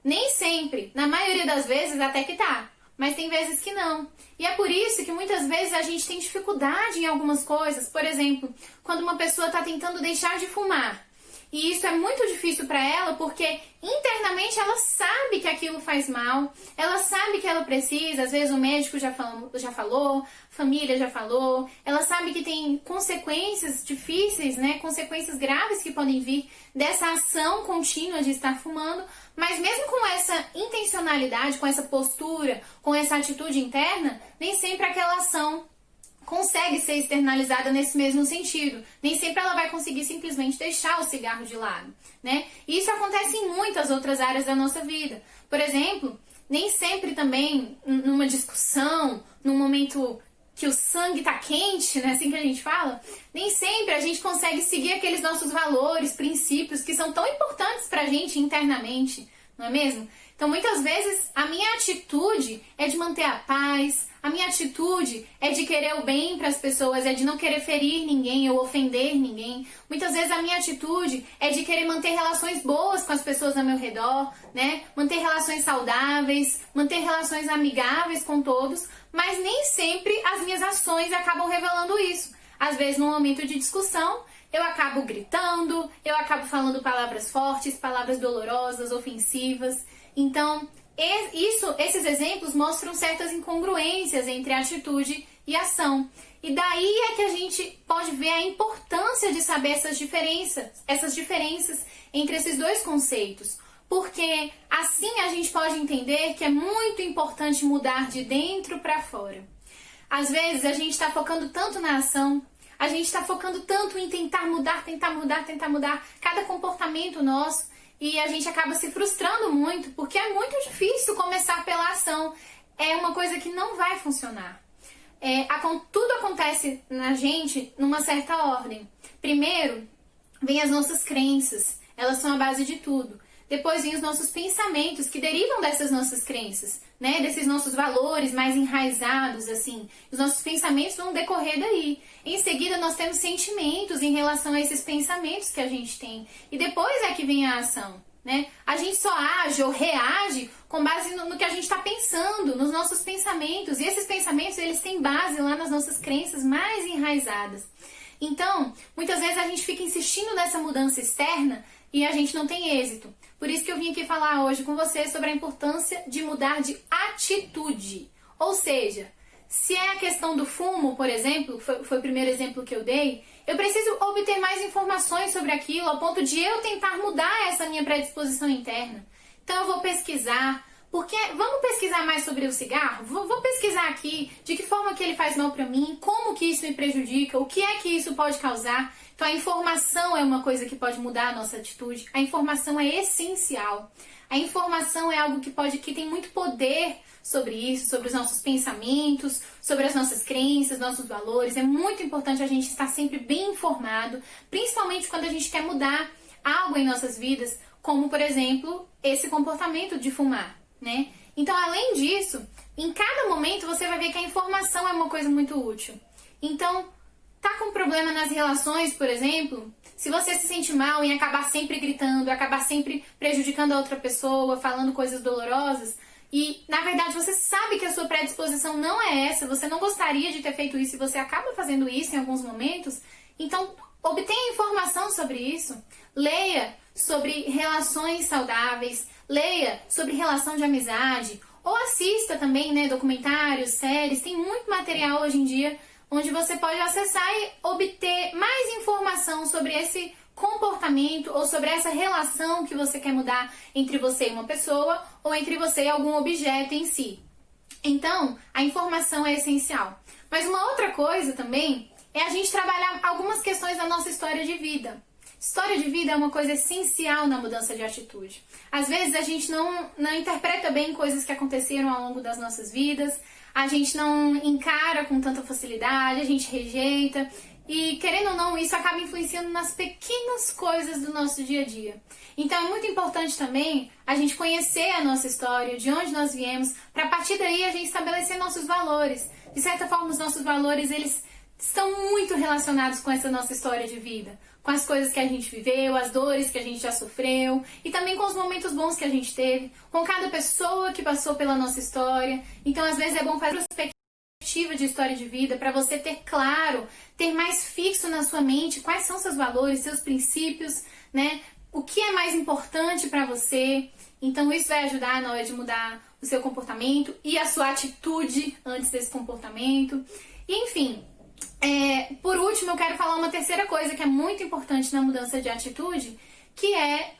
Nem sempre, na maioria das vezes até que tá, mas tem vezes que não. E é por isso que muitas vezes a gente tem dificuldade em algumas coisas. Por exemplo, quando uma pessoa está tentando deixar de fumar. E isso é muito difícil para ela porque internamente ela sabe que aquilo faz mal, ela sabe que ela precisa, às vezes o médico já falou, a família já falou, ela sabe que tem consequências difíceis, né? Consequências graves que podem vir dessa ação contínua de estar fumando, mas mesmo com essa intencionalidade, com essa postura, com essa atitude interna, nem sempre aquela ação consegue ser externalizada nesse mesmo sentido. Nem sempre ela vai conseguir simplesmente deixar o cigarro de lado, né? E isso acontece em muitas outras áreas da nossa vida. Por exemplo, nem sempre também numa discussão, num momento que o sangue tá quente, né, assim que a gente fala, nem sempre a gente consegue seguir aqueles nossos valores, princípios que são tão importantes pra gente internamente, não é mesmo? Então, muitas vezes, a minha atitude é de manter a paz, a minha atitude é de querer o bem para as pessoas, é de não querer ferir ninguém ou ofender ninguém. Muitas vezes, a minha atitude é de querer manter relações boas com as pessoas ao meu redor, né? Manter relações saudáveis, manter relações amigáveis com todos, mas nem sempre as minhas ações acabam revelando isso. Às vezes, num momento de discussão, eu acabo gritando, eu acabo falando palavras fortes, palavras dolorosas, ofensivas. Então, esses exemplos mostram certas incongruências entre atitude e ação. E daí é que a gente pode ver a importância de saber essas diferenças entre esses dois conceitos. Porque assim a gente pode entender que é muito importante mudar de dentro para fora. Às vezes a gente está focando tanto na ação, a gente está focando tanto em tentar mudar cada comportamento nosso, e a gente acaba se frustrando muito, porque é muito difícil começar pela ação. É uma coisa que não vai funcionar. Tudo acontece na gente numa certa ordem. Primeiro, vem as nossas crenças. Elas são a base de tudo. Depois vem os nossos pensamentos, que derivam dessas nossas crenças, né? Desses nossos valores mais enraizados, assim. Os nossos pensamentos vão decorrer daí. Em seguida, nós temos sentimentos em relação a esses pensamentos que a gente tem. E depois é que vem a ação, né? A gente só age ou reage com base no que a gente está pensando, nos nossos pensamentos. E esses pensamentos, eles têm base lá nas nossas crenças mais enraizadas. Então, muitas vezes a gente fica insistindo nessa mudança externa e a gente não tem êxito. Por isso que eu vim aqui falar hoje com você sobre a importância de mudar de atitude. Ou seja, se é a questão do fumo, por exemplo, foi o primeiro exemplo que eu dei, eu preciso obter mais informações sobre aquilo, ao ponto de eu tentar mudar essa minha predisposição interna. Então eu vou pesquisar, porque vamos pesquisar mais sobre o cigarro? Vou pesquisar aqui de que forma que ele faz mal para mim, como que isso me prejudica, o que é que isso pode causar. Então a informação é uma coisa que pode mudar a nossa atitude. A informação é essencial. A informação é algo que tem muito poder sobre isso, sobre os nossos pensamentos, sobre as nossas crenças, nossos valores. É muito importante a gente estar sempre bem informado, principalmente quando a gente quer mudar algo em nossas vidas, como, por exemplo, esse comportamento de fumar, né? Então, além disso, em cada momento você vai ver que a informação é uma coisa muito útil. Então, tá com problema nas relações, por exemplo, se você se sente mal em acabar sempre gritando, acabar sempre prejudicando a outra pessoa, falando coisas dolorosas, e na verdade você sabe que a sua predisposição não é essa, você não gostaria de ter feito isso e você acaba fazendo isso em alguns momentos, então obtenha informação sobre isso, leia sobre relações saudáveis, leia sobre relação de amizade, ou assista também, né, documentários, séries, tem muito material hoje em dia onde você pode acessar e obter mais informação sobre esse comportamento ou sobre essa relação que você quer mudar entre você e uma pessoa ou entre você e algum objeto em si. Então, a informação é essencial. Mas uma outra coisa também é a gente trabalhar algumas questões da nossa história de vida. História de vida é uma coisa essencial na mudança de atitude. Às vezes a gente não interpreta bem coisas que aconteceram ao longo das nossas vidas, a gente não encara com tanta facilidade, a gente rejeita. E, querendo ou não, isso acaba influenciando nas pequenas coisas do nosso dia a dia. Então, é muito importante também a gente conhecer a nossa história, de onde nós viemos, para a partir daí a gente estabelecer nossos valores. De certa forma, os nossos valores, eles estão muito relacionados com essa nossa história de vida. Com as coisas que a gente viveu, as dores que a gente já sofreu, e também com os momentos bons que a gente teve, com cada pessoa que passou pela nossa história. Então, às vezes, é bom fazer perspectiva de história de vida, para você ter claro, ter mais fixo na sua mente quais são seus valores, seus princípios, né? O que é mais importante para você. Então isso vai ajudar na hora de mudar o seu comportamento e a sua atitude antes desse comportamento. E, enfim, por último eu quero falar uma terceira coisa que é muito importante na mudança de atitude, que é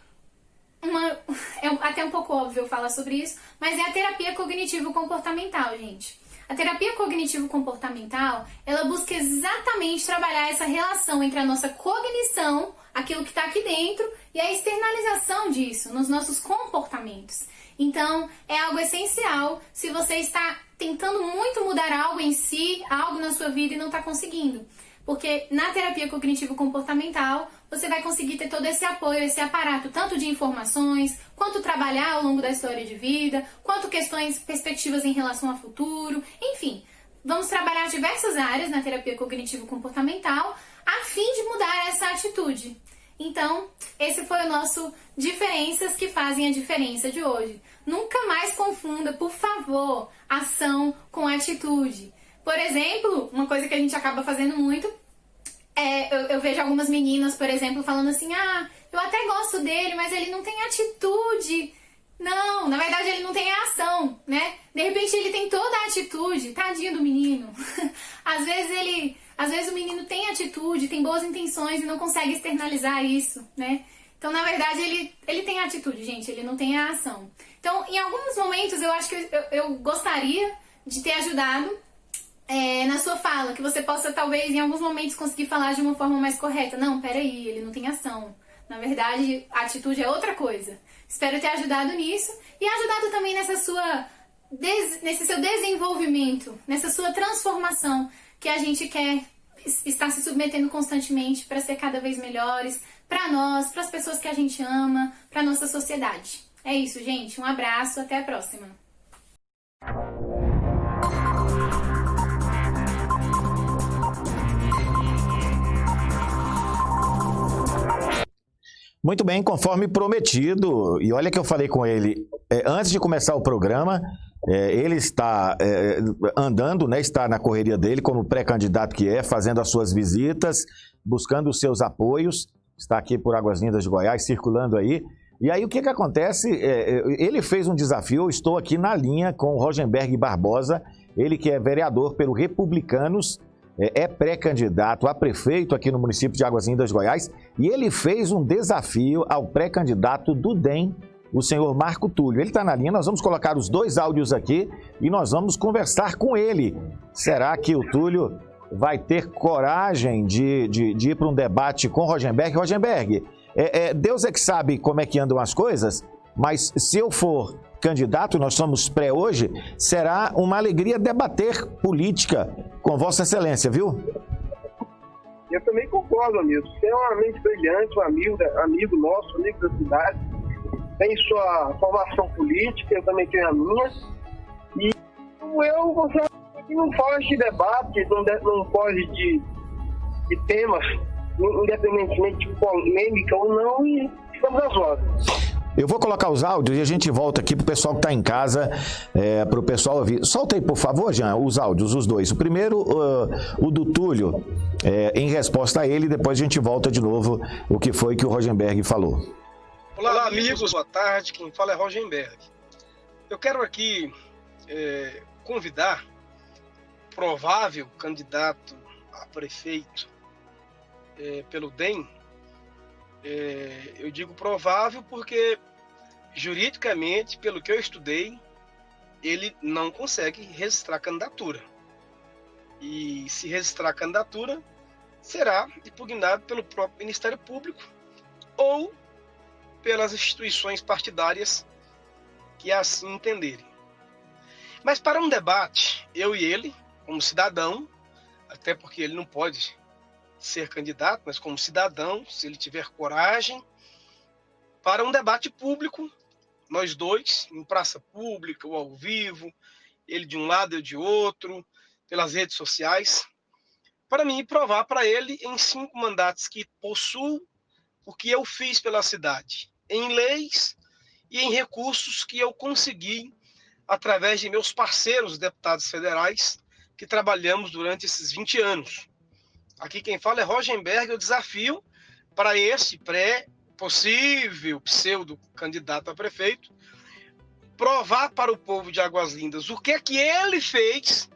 até um pouco óbvio eu falar sobre isso, mas é a terapia cognitivo-comportamental, gente. A terapia cognitivo-comportamental, ela busca exatamente trabalhar essa relação entre a nossa cognição, aquilo que está aqui dentro, e a externalização disso nos nossos comportamentos. Então, é algo essencial se você está tentando muito mudar algo em si, algo na sua vida e não está conseguindo. Porque na terapia cognitivo-comportamental, você vai conseguir ter todo esse apoio, esse aparato, tanto de informações, quanto trabalhar ao longo da história de vida, quanto questões, perspectivas em relação ao futuro, enfim. Vamos trabalhar diversas áreas na terapia cognitivo-comportamental a fim de mudar essa atitude. Então, esse foi o nosso Diferenças que Fazem a Diferença de hoje. Nunca mais confunda, por favor, ação com atitude. Por exemplo, uma coisa que a gente acaba fazendo muito eu vejo algumas meninas, por exemplo, falando assim, eu até gosto dele, mas ele não tem atitude. Não, na verdade ele não tem ação, né? De repente ele tem toda a atitude, tadinho do menino. Às vezes o menino tem atitude, tem boas intenções e não consegue externalizar isso, né? Então, na verdade, ele tem atitude, gente, ele não tem a ação. Então, em alguns momentos, eu acho que eu gostaria de ter ajudado na sua fala, que você possa, talvez, em alguns momentos, conseguir falar de uma forma mais correta. Não, peraí, ele não tem ação. Na verdade, a atitude é outra coisa. Espero ter ajudado nisso e ajudado também nesse seu desenvolvimento, nessa sua transformação que a gente quer estar se submetendo constantemente para ser cada vez melhores, para nós, para as pessoas que a gente ama, para a nossa sociedade. É isso, gente. Um abraço, até a próxima. Muito bem, conforme prometido, e olha que eu falei com ele antes de começar o programa, ele está andando, né, está na correria dele como pré-candidato que fazendo as suas visitas, buscando os seus apoios, está aqui por Águas Lindas de Goiás, circulando aí. E aí o que acontece? Ele fez um desafio, eu estou aqui na linha com o Rogenberg Barbosa, ele que é vereador pelo Republicanos, é pré-candidato a prefeito aqui no município de Águas Lindas de Goiás, e ele fez um desafio ao pré-candidato do DEM, o senhor Marco Túlio. Ele está na linha, nós vamos colocar os dois áudios aqui e nós vamos conversar com ele. Será que o Túlio vai ter coragem de ir para um debate com o Rogenberg? Rogenberg, Deus é que sabe como é que andam as coisas, mas se eu for candidato, nós somos pré hoje, será uma alegria debater política com Vossa Excelência, viu? Eu também concordo, amigo. Você é uma mente brilhante, um amigo nosso, amigo da cidade. Tem sua formação política, eu também tenho a minha. E eu não foge de debate, não foge de temas, independentemente de polêmica ou não, e estamos às ordens. Eu vou colocar os áudios e a gente volta aqui pro pessoal que está em casa, pro pessoal ouvir. Solta aí, por favor, Jean, os áudios, os dois. O primeiro, o do Túlio, em resposta a ele, depois a gente volta de novo o que foi que o Rogenberg falou. Olá, amigos, boa tarde. Quem fala é Rogenberg. Eu quero aqui convidar o provável candidato a prefeito pelo DEM. Eu digo provável porque, juridicamente, pelo que eu estudei, ele não consegue registrar candidatura. E se registrar candidatura, será impugnado pelo próprio Ministério Público ou pelas instituições partidárias que assim entenderem. Mas para um debate, eu e ele, como cidadão, até porque ele não pode ser candidato, mas como cidadão, se ele tiver coragem, para um debate público, nós dois, em praça pública ou ao vivo, ele de um lado, eu de outro, pelas redes sociais, para mim provar para ele em 5 mandatos que possuo o que eu fiz pela cidade, em leis e em recursos que eu consegui através de meus parceiros deputados federais que trabalhamos durante esses 20 anos. Aqui quem fala é Rogenberg, eu desafio para esse possível pseudo-candidato a prefeito provar para o povo de Águas Lindas o que é que ele fez,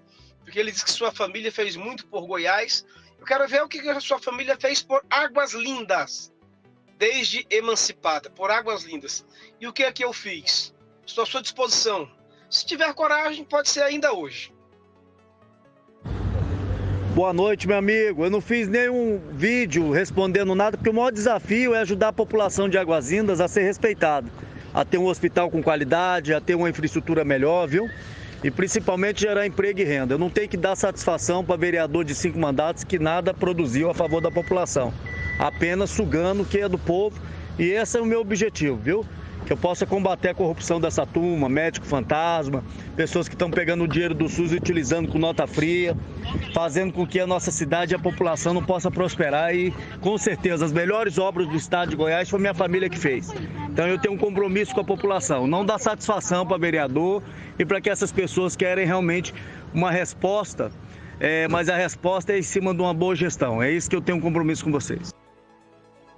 porque ele disse que sua família fez muito por Goiás. Eu quero ver o que a sua família fez por Águas Lindas, desde emancipada, por Águas Lindas. E o que é que eu fiz? Estou à sua disposição. Se tiver coragem, pode ser ainda hoje. Boa noite, meu amigo. Eu não fiz nenhum vídeo respondendo nada, porque o maior desafio é ajudar a população de Águas Lindas a ser respeitada. a ter um hospital com qualidade, a ter uma infraestrutura melhor, viu? E principalmente gerar emprego e renda. Eu não tenho que dar satisfação para vereador de 5 mandatos que nada produziu a favor da população, apenas sugando o que é do povo, e esse é o meu objetivo, viu? Que eu possa combater a corrupção dessa turma, médico fantasma, pessoas que estão pegando o dinheiro do SUS e utilizando com nota fria, fazendo com que a nossa cidade e a população não possa prosperar, e com certeza as melhores obras do estado de Goiás foi minha família que fez. Então eu tenho um compromisso com a população, não dar satisfação para vereador e para que essas pessoas querem realmente uma resposta, mas a resposta é em cima de uma boa gestão. É isso que eu tenho um compromisso com vocês.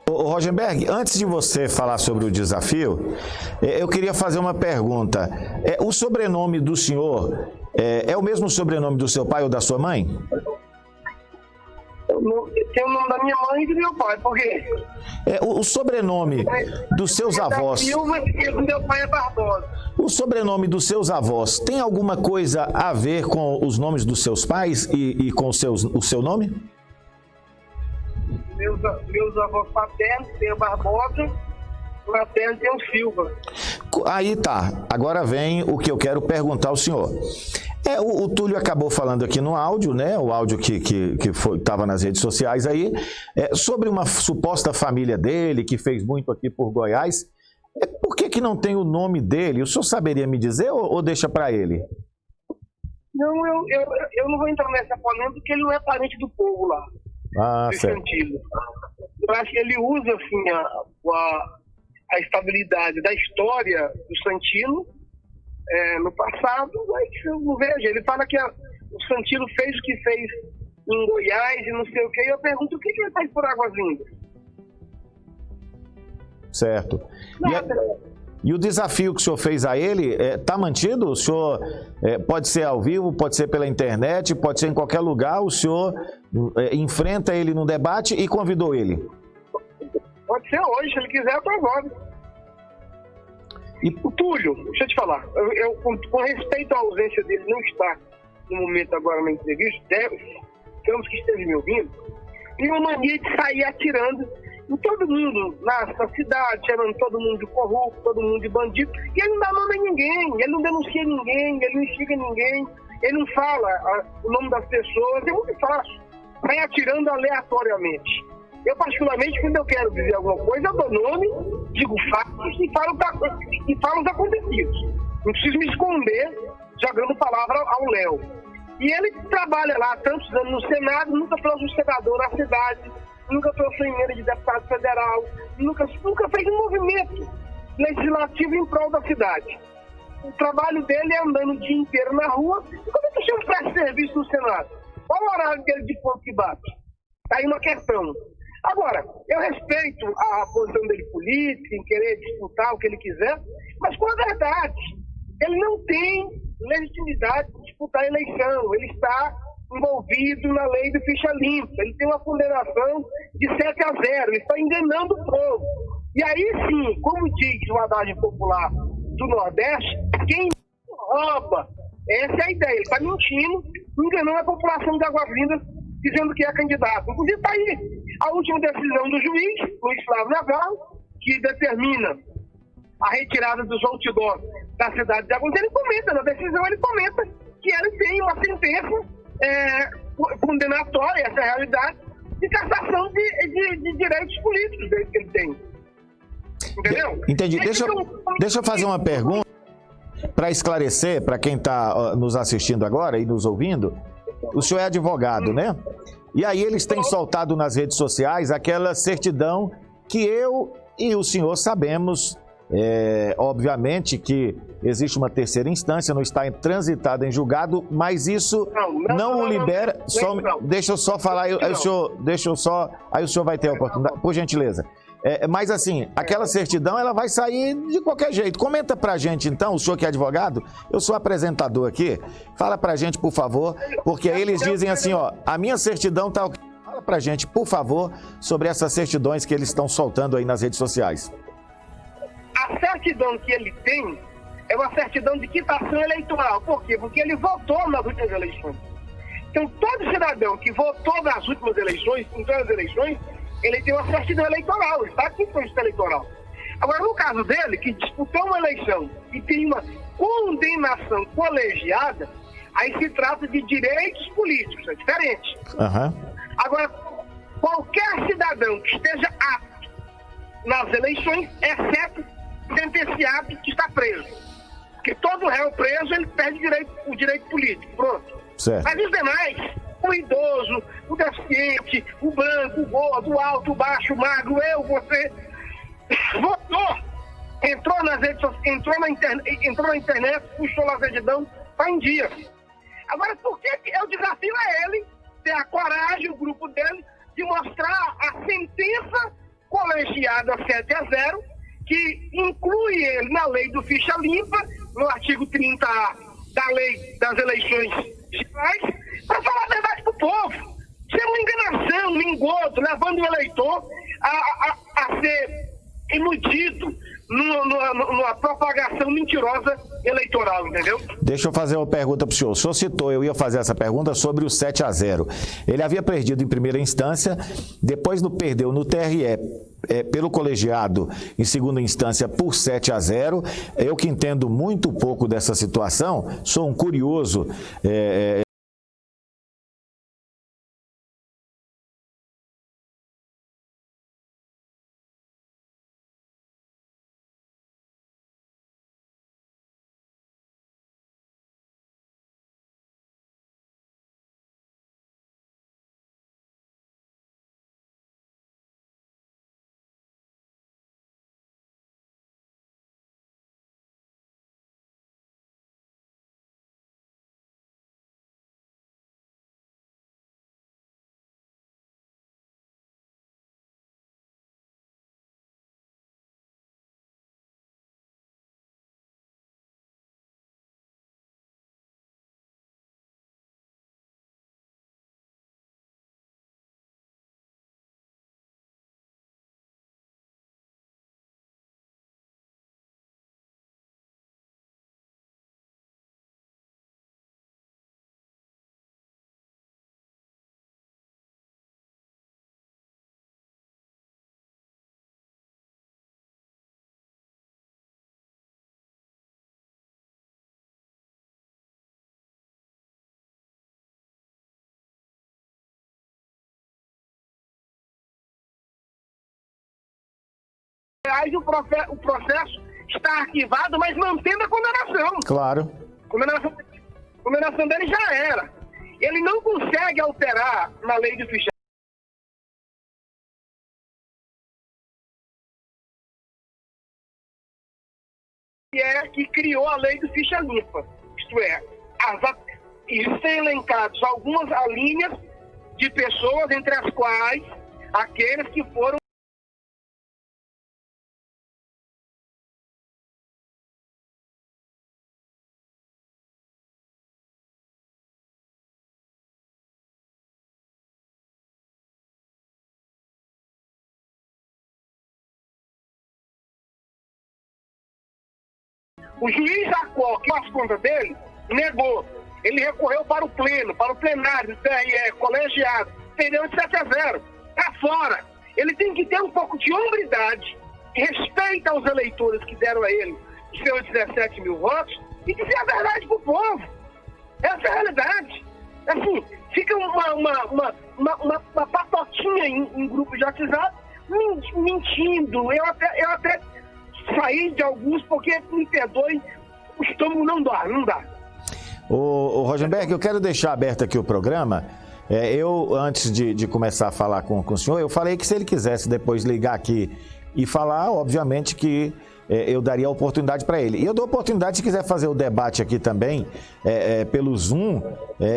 Ô Rogenberg, antes de você falar sobre o desafio, eu queria fazer uma pergunta. O sobrenome do senhor é o mesmo sobrenome do seu pai ou da sua mãe? Tem o nome da minha mãe e do meu pai, por quê? O sobrenome dos seus avós. Silva e o meu pai é Barbosa. O sobrenome dos seus avós tem alguma coisa a ver com os nomes dos seus pais e com o seu nome? Meus avós paternos tem o Barbosa, o materno tem o Silva. Aí tá, agora vem o que eu quero perguntar ao senhor. O Túlio acabou falando aqui no áudio, né? O áudio que estava nas redes sociais aí, sobre uma suposta família dele, que fez muito aqui por Goiás. Por que não tem o nome dele? O senhor saberia me dizer ou deixa para ele? Não, eu não vou entrar nessa polêmica porque ele não é parente do povo lá. Certo. Eu acho que ele usa assim, a estabilidade da história do Santino no passado, mas eu não vejo. Ele fala que o Santino fez o que fez em Goiás e não sei o que, e eu pergunto o que ele faz por Águas Lindas. Certo. E o desafio que o senhor fez a ele está mantido? O senhor pode ser ao vivo, pode ser pela internet, pode ser em qualquer lugar. O senhor enfrenta ele no debate e convidou ele? Pode ser hoje, se ele quiser, eu tô agora. O Túlio, deixa eu te falar, eu, com respeito à ausência dele não estar no momento agora na entrevista, digamos que esteja me ouvindo, tem uma mania de sair atirando em todo mundo na cidade, chamando todo mundo de corrupto, todo mundo de bandido, e ele não dá nome a ninguém, ele não denuncia ninguém, ele não instiga ninguém, ele não fala o nome das pessoas, é muito fácil, sai atirando aleatoriamente. Eu, particularmente, quando eu quero dizer alguma coisa, eu dou nome, digo fatos e falo os acontecidos. Não preciso me esconder jogando palavra ao Léo. E ele trabalha lá há tantos anos no Senado, nunca trouxe um senador na cidade, nunca trouxe emenda de deputado federal, nunca fez um movimento legislativo em prol da cidade. O trabalho dele é andando o dia inteiro na rua. E como é que o senhor presta serviço no Senado? Qual o horário dele de ponto que bate? Está aí uma questão. Agora, eu respeito a posição dele política, em querer disputar o que ele quiser, mas com a verdade, ele não tem legitimidade de disputar a eleição, ele está envolvido na lei do ficha limpa, ele tem uma ponderação de 7-0, ele está enganando o povo. E aí sim, como diz o adagio popular do Nordeste, quem rouba, essa é a ideia, ele está mentindo, enganando a população de Águas Lindas, dizendo que é candidato. Inclusive está aí a última decisão do juiz, Luiz Flávio Navarro, que determina a retirada dos outdoors da cidade de Águas Lindas. Ele comenta, na decisão ele comenta que ele tem uma sentença condenatória, essa é a realidade, de cassação de direitos políticos que ele tem. Entendeu? Entendi. Deixa eu fazer uma pergunta para esclarecer para quem está nos assistindo agora e nos ouvindo. O senhor é advogado, né? E aí eles têm soltado nas redes sociais aquela certidão que eu e o senhor sabemos, obviamente, que existe uma terceira instância, não está transitada em julgado, mas isso não o libera. Deixa eu só falar, aí o senhor vai ter a oportunidade, por gentileza. Mas assim, aquela certidão ela vai sair de qualquer jeito. Comenta pra gente então, o senhor que é advogado, eu sou apresentador aqui, fala pra gente, por favor, porque aí eles dizem assim, ó, a minha certidão tá... Fala pra gente, por favor, sobre essas certidões que eles estão soltando aí nas redes sociais. A certidão que ele tem é uma certidão de quitação eleitoral. Por quê? Porque ele votou nas últimas eleições. Então, todo cidadão que votou nas últimas eleições, em todas as eleições, ele tem uma certidão eleitoral, ele está aqui com a certidão eleitoral. Agora, no caso dele, que disputou uma eleição e tem uma condenação colegiada, aí se trata de direitos políticos, é diferente. Agora, qualquer cidadão que esteja apto nas eleições, exceto sentenciado que está preso. Porque todo réu preso, ele perde o direito político, pronto. Certo. Mas os demais, o idoso, o deficiente, o branco, o gordo, o alto, o baixo, o magro, eu, você, votou, entrou nas redes sociais, entrou na internet, puxou lá a certidão, está em dia. Agora, por que eu desafio a ele ter a coragem, o grupo dele, de mostrar a sentença colegiada 7-0, que inclui ele na lei do ficha limpa, no artigo 30A da lei das eleições gerais, para falar a verdade para o povo. Isso é uma enganação, um engodo, levando o eleitor a ser iludido numa propagação mentirosa eleitoral, entendeu? Deixa eu fazer uma pergunta para o senhor. O senhor citou, eu ia fazer essa pergunta sobre o 7-0. Ele havia perdido em primeira instância, depois perdeu no TRE pelo colegiado em segunda instância por 7-0. Eu que entendo muito pouco dessa situação, sou um curioso. O processo está arquivado, mas mantendo a condenação. Claro. A condenação dele já era. Ele não consegue alterar na lei de ficha que criou a lei do ficha limpa. Isto é, existem elencados algumas linhas de pessoas, entre as quais aqueles que foram o juiz Jacó, que faz conta dele, negou. Ele recorreu para o plenário, colegiado, perdeu de 7-0. Está fora. Ele tem que ter um pouco de hombridade, respeito aos eleitores que deram a ele seus 17 mil votos e dizer a verdade para o povo. Essa é a realidade. Assim, fica uma patotinha em grupo de WhatsApp mentindo. Eu até sair de alguns, porque, me perdoe, o estômago não dá. Ô Rosenberg, eu quero deixar aberto aqui o programa. Eu, antes de começar a falar com o senhor, eu falei que se ele quisesse depois ligar aqui e falar, obviamente que eu daria a oportunidade para ele. E eu dou a oportunidade, se quiser fazer o debate aqui também, pelo Zoom,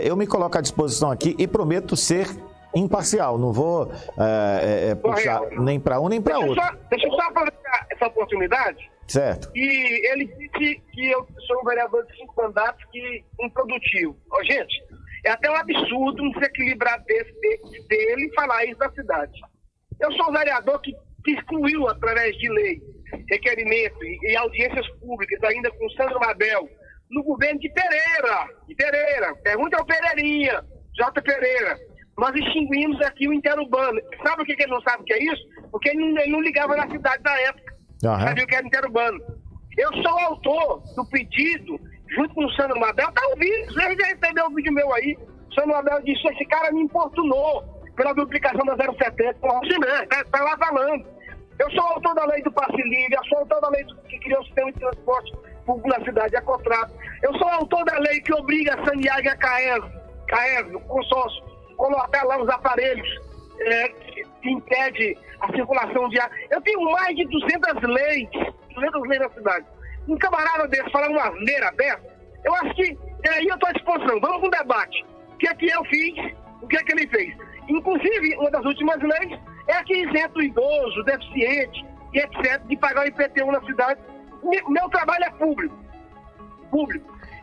eu me coloco à disposição aqui e prometo ser imparcial. Não vou puxar nem para um nem para outro. Deixa eu só aproveitar essa oportunidade. Certo. E ele disse que eu sou um vereador de 5 mandatos que improdutivo. Gente, é até um absurdo um desequilibrar dele falar isso da cidade. Eu sou um vereador que excluiu, através de lei, requerimento e audiências públicas, ainda com Sandro Mabel, no governo de Pereira. Pergunta ao Pereirinha, J. Pereira. Nós extinguimos aqui o interurbano. Sabe o que ele não sabe o que é isso? Porque ele não ligava na cidade na época. Já viu que era interurbano. Eu sou autor do pedido, junto com o Sandro Mabel, tá ouvindo, você já recebeu um vídeo meu aí. O Sandro Mabel disse, esse cara me importunou pela duplicação da 070. Tá lá falando. Eu sou autor da lei do passe livre, eu sou autor da lei que criou o sistema de transporte público na cidade, a Contrato. Eu sou autor da lei que obriga a Saniag e a CAES, o consórcio, colocar lá os aparelhos que impede a circulação de ar. Eu tenho mais de 200 leis na cidade. Um camarada desse falando uma asneira dessa, eu acho que aí eu estou à disposição. Vamos para um debate. O que é que eu fiz, o que é que ele fez. Inclusive, uma das últimas leis é a que isenta o idoso, o deficiente e etc. de pagar o IPTU na cidade. Meu trabalho é público.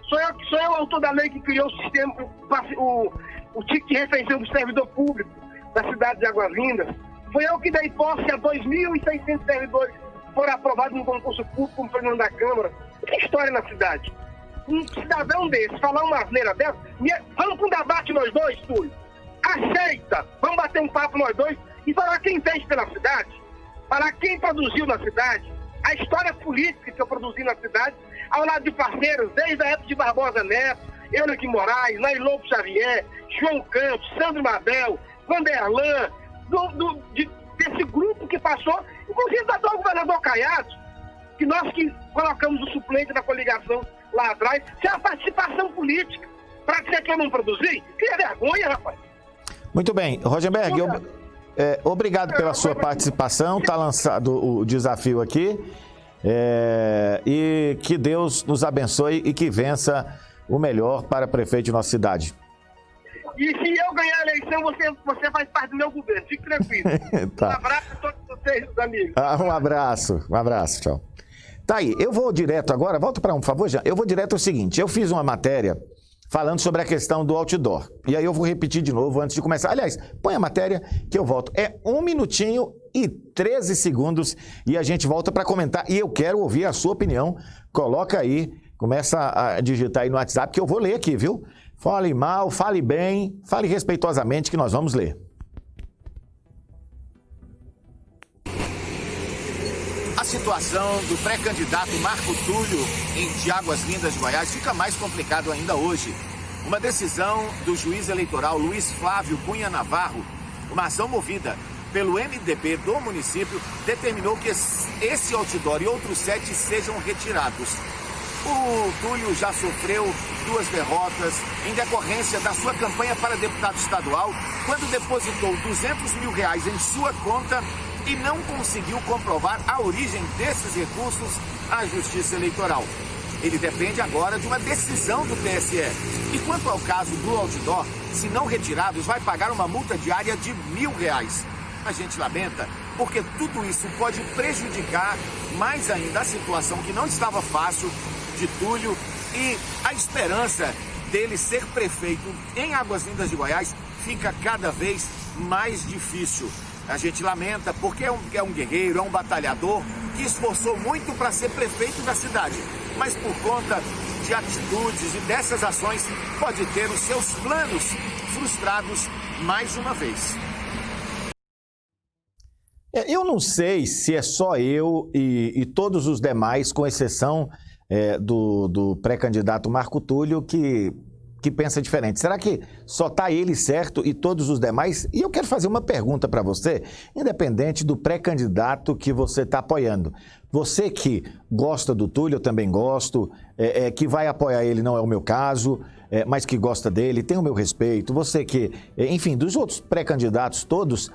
Sou eu o autor da lei que criou o sistema, o ticket de refeição do servidor público da cidade de Águas Lindas. Foi eu que dei posse a 2.600 servidores que foram aprovados no concurso público como presidente da Câmara. Tem história na cidade. Um cidadão desse falar uma asneira dessa, vamos para um debate nós dois, Túlio. Aceita, vamos bater um papo nós dois e falar quem fez pela cidade, falar quem produziu na cidade, a história política que eu produzi na cidade, ao lado de parceiros, desde a época de Barbosa Neto, Eurico Moraes, Nailton Xavier, João Campos, Sandro Mabel, Vanderlan, desse grupo que passou, inclusive da do governador Caiado, que nós que colocamos o suplente da coligação lá atrás, se é a participação política, para dizer que eu não produzi, que é vergonha, rapaz. Muito bem, Rosenberg, obrigado pela sua participação, está lançado o desafio aqui, e que Deus nos abençoe e que vença o melhor para prefeito de nossa cidade. E se eu ganhar a eleição, você faz parte do meu governo, fique tranquilo. Tá. Um abraço a todos vocês, amigos. Um abraço, tchau. Tá aí, eu vou direto agora, volta para um, por favor, Jean. Eu vou direto ao seguinte, eu fiz uma matéria falando sobre a questão do outdoor. E aí eu vou repetir de novo antes de começar. Aliás, põe a matéria que eu volto. É 1 minutinho e 13 segundos e a gente volta para comentar. E eu quero ouvir a sua opinião. Coloca aí, começa a digitar aí no WhatsApp que eu vou ler aqui, viu? Fale mal, fale bem, fale respeitosamente que nós vamos ler. A situação do pré-candidato Marco Túlio de Águas Lindas de Goiás fica mais complicado ainda hoje. Uma decisão do juiz eleitoral Luiz Flávio Cunha Navarro, uma ação movida pelo MDB do município, determinou que esse outdoor e outros 7 sejam retirados. O Túlio já sofreu 2 derrotas em decorrência da sua campanha para deputado estadual, quando depositou R$200 mil em sua conta e não conseguiu comprovar a origem desses recursos à Justiça Eleitoral. Ele depende agora de uma decisão do TSE. E quanto ao caso do outdoor, se não retirados, vai pagar uma multa diária de R$1.000. A gente lamenta, porque tudo isso pode prejudicar mais ainda a situação que não estava fácil de Túlio e a esperança dele ser prefeito em Águas Lindas de Goiás fica cada vez mais difícil. A gente lamenta porque é um guerreiro, é um batalhador que esforçou muito para ser prefeito da cidade, mas por conta de atitudes e dessas ações pode ter os seus planos frustrados mais uma vez. Eu não sei se é só eu e todos os demais, com exceção do pré-candidato Marco Túlio, que pensa diferente. Será que só está ele certo e todos os demais? E eu quero fazer uma pergunta para você, independente do pré-candidato que você está apoiando. Você que gosta do Túlio, eu também gosto, que vai apoiar ele, não é o meu caso, mas que gosta dele, tem o meu respeito. Você que, enfim, dos outros pré-candidatos todos,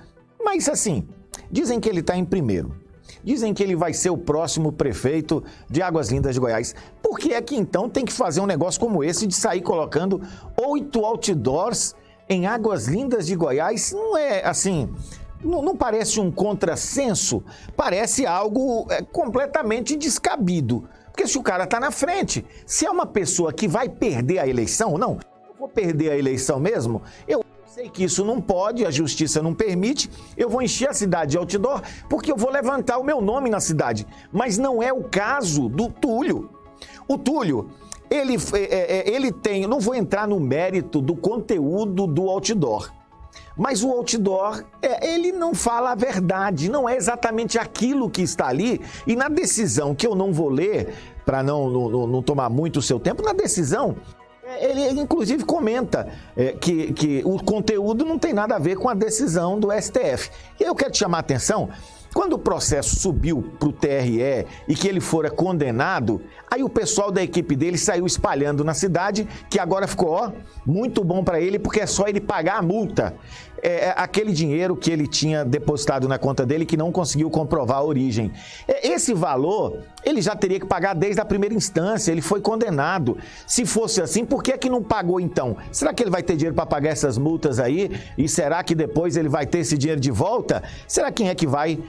mas assim, dizem que ele está em primeiro. Dizem que ele vai ser o próximo prefeito de Águas Lindas de Goiás. Por que é que então tem que fazer um negócio como esse de sair colocando 8 outdoors em Águas Lindas de Goiás? Não é assim, não parece um contrassenso? Parece algo completamente descabido. Porque se o cara está na frente, se é uma pessoa que vai perder a eleição, não, eu vou perder a eleição mesmo, eu sei que isso não pode, a justiça não permite, eu vou encher a cidade de outdoor porque eu vou levantar o meu nome na cidade. Mas não é o caso do Túlio. O Túlio, ele tem, não vou entrar no mérito do conteúdo do outdoor, Mas o outdoor, ele não fala a verdade, não é exatamente aquilo que está ali. E na decisão, que eu não vou ler, para não tomar muito o seu tempo, na decisão, ele inclusive comenta que o conteúdo não tem nada a ver com a decisão do STF. E eu quero te chamar a atenção, quando o processo subiu para o TRE e que ele fora condenado, aí o pessoal da equipe dele saiu espalhando na cidade, que agora ficou muito bom para ele, porque é só ele pagar a multa. Aquele dinheiro que ele tinha depositado na conta dele que não conseguiu comprovar a origem. Esse valor, ele já teria que pagar desde a primeira instância, ele foi condenado. Se fosse assim, por que é que não pagou então? Será que ele vai ter dinheiro para pagar essas multas aí? E será que depois ele vai ter esse dinheiro de volta? Será quem é que vai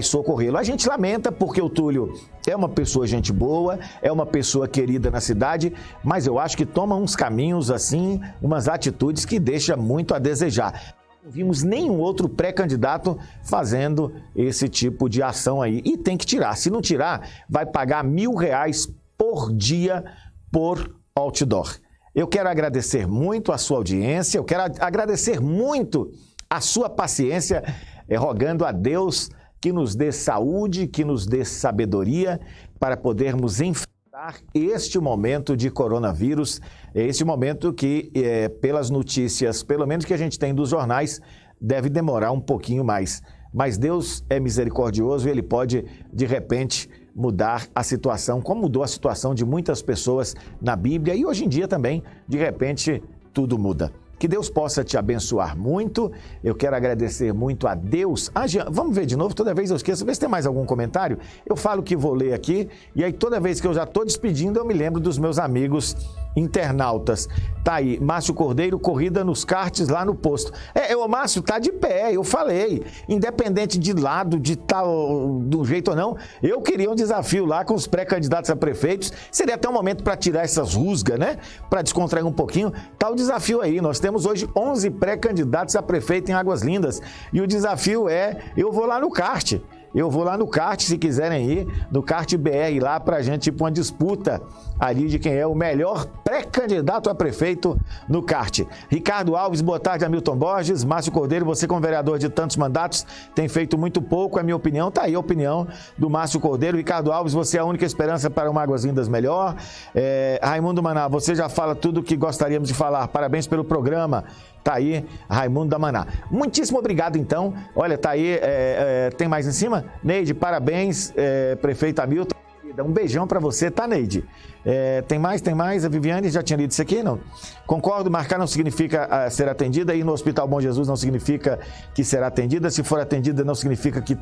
socorrê-lo? A gente lamenta porque o Túlio é uma pessoa gente boa, é uma pessoa querida na cidade, mas eu acho que toma uns caminhos assim, umas atitudes que deixam muito a desejar. Não vimos nenhum outro pré-candidato fazendo esse tipo de ação aí. E tem que tirar. Se não tirar, vai pagar R$1.000 por dia por outdoor. Eu quero agradecer muito a sua audiência, eu quero agradecer muito a sua paciência, rogando a Deus que nos dê saúde, que nos dê sabedoria para podermos enfrentar este momento de coronavírus, este momento que, pelas notícias, pelo menos que a gente tem dos jornais, deve demorar um pouquinho mais. Mas Deus é misericordioso e Ele pode, de repente, mudar a situação, como mudou a situação de muitas pessoas na Bíblia e hoje em dia também, de repente, tudo muda. Que Deus possa te abençoar muito. Eu quero agradecer muito a Deus. Jean, vamos ver de novo, toda vez eu esqueço, ver se tem mais algum comentário. Eu falo que vou ler aqui, e aí toda vez que eu já estou despedindo, eu me lembro dos meus amigos internautas. Tá aí, Márcio Cordeiro, corrida nos karts lá no posto. O Márcio tá de pé, eu falei. Independente de lado, de tal, do jeito ou não, eu queria um desafio lá com os pré-candidatos a prefeitos. Seria até um momento para tirar essas rusgas, né? Para descontrair um pouquinho. Tá o desafio aí, nós temos hoje 11 pré-candidatos a prefeito em Águas Lindas. E o desafio eu vou lá no kart. Eu vou lá no kart, se quiserem ir, no kart BR lá pra gente, tipo uma disputa ali de quem é o melhor pré-candidato a prefeito no kart. Ricardo Alves, boa tarde, Hamilton Borges. Márcio Cordeiro, você como vereador de tantos mandatos tem feito muito pouco, é minha opinião. Tá aí a opinião do Márcio Cordeiro. Ricardo Alves, você é a única esperança para uma Águas Lindas melhor. Raimundo Maná, você já fala tudo o que gostaríamos de falar. Parabéns pelo programa. Tá aí, Raimundo da Maná. Muitíssimo obrigado, então. Olha, tá aí, tem mais em cima? Neide, parabéns, prefeito Hamilton. Um beijão para você, tá, Neide? Tem mais? A Viviane já tinha lido isso aqui, não? Concordo, marcar não significa ser atendida, ir no Hospital Bom Jesus não significa que será atendida, se for atendida não significa que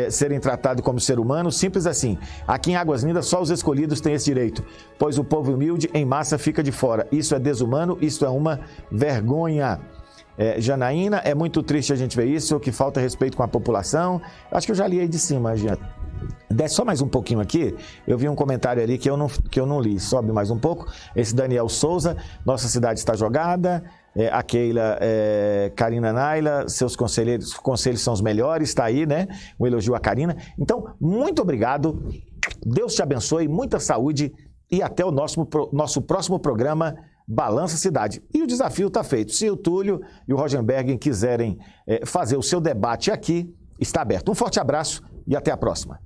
serem tratados como ser humano, simples assim. Aqui em Águas Lindas só os escolhidos têm esse direito, pois o povo humilde em massa fica de fora. Isso é desumano, isso é uma vergonha. Janaína, é muito triste a gente ver isso, que falta respeito com a população. Acho que eu já li aí de cima, gente. Desce só mais um pouquinho aqui, eu vi um comentário ali que eu não li, sobe mais um pouco. Esse Daniel Souza, nossa cidade está jogada. A Keila, Karina Naila, seus conselhos são os melhores, está aí, né? Um elogio à Karina. Então, muito obrigado, Deus te abençoe, muita saúde e até o nosso próximo programa Balança Cidade. E o desafio está feito. Se o Túlio e o Rogenberg quiserem fazer o seu debate aqui, está aberto. Um forte abraço e até a próxima.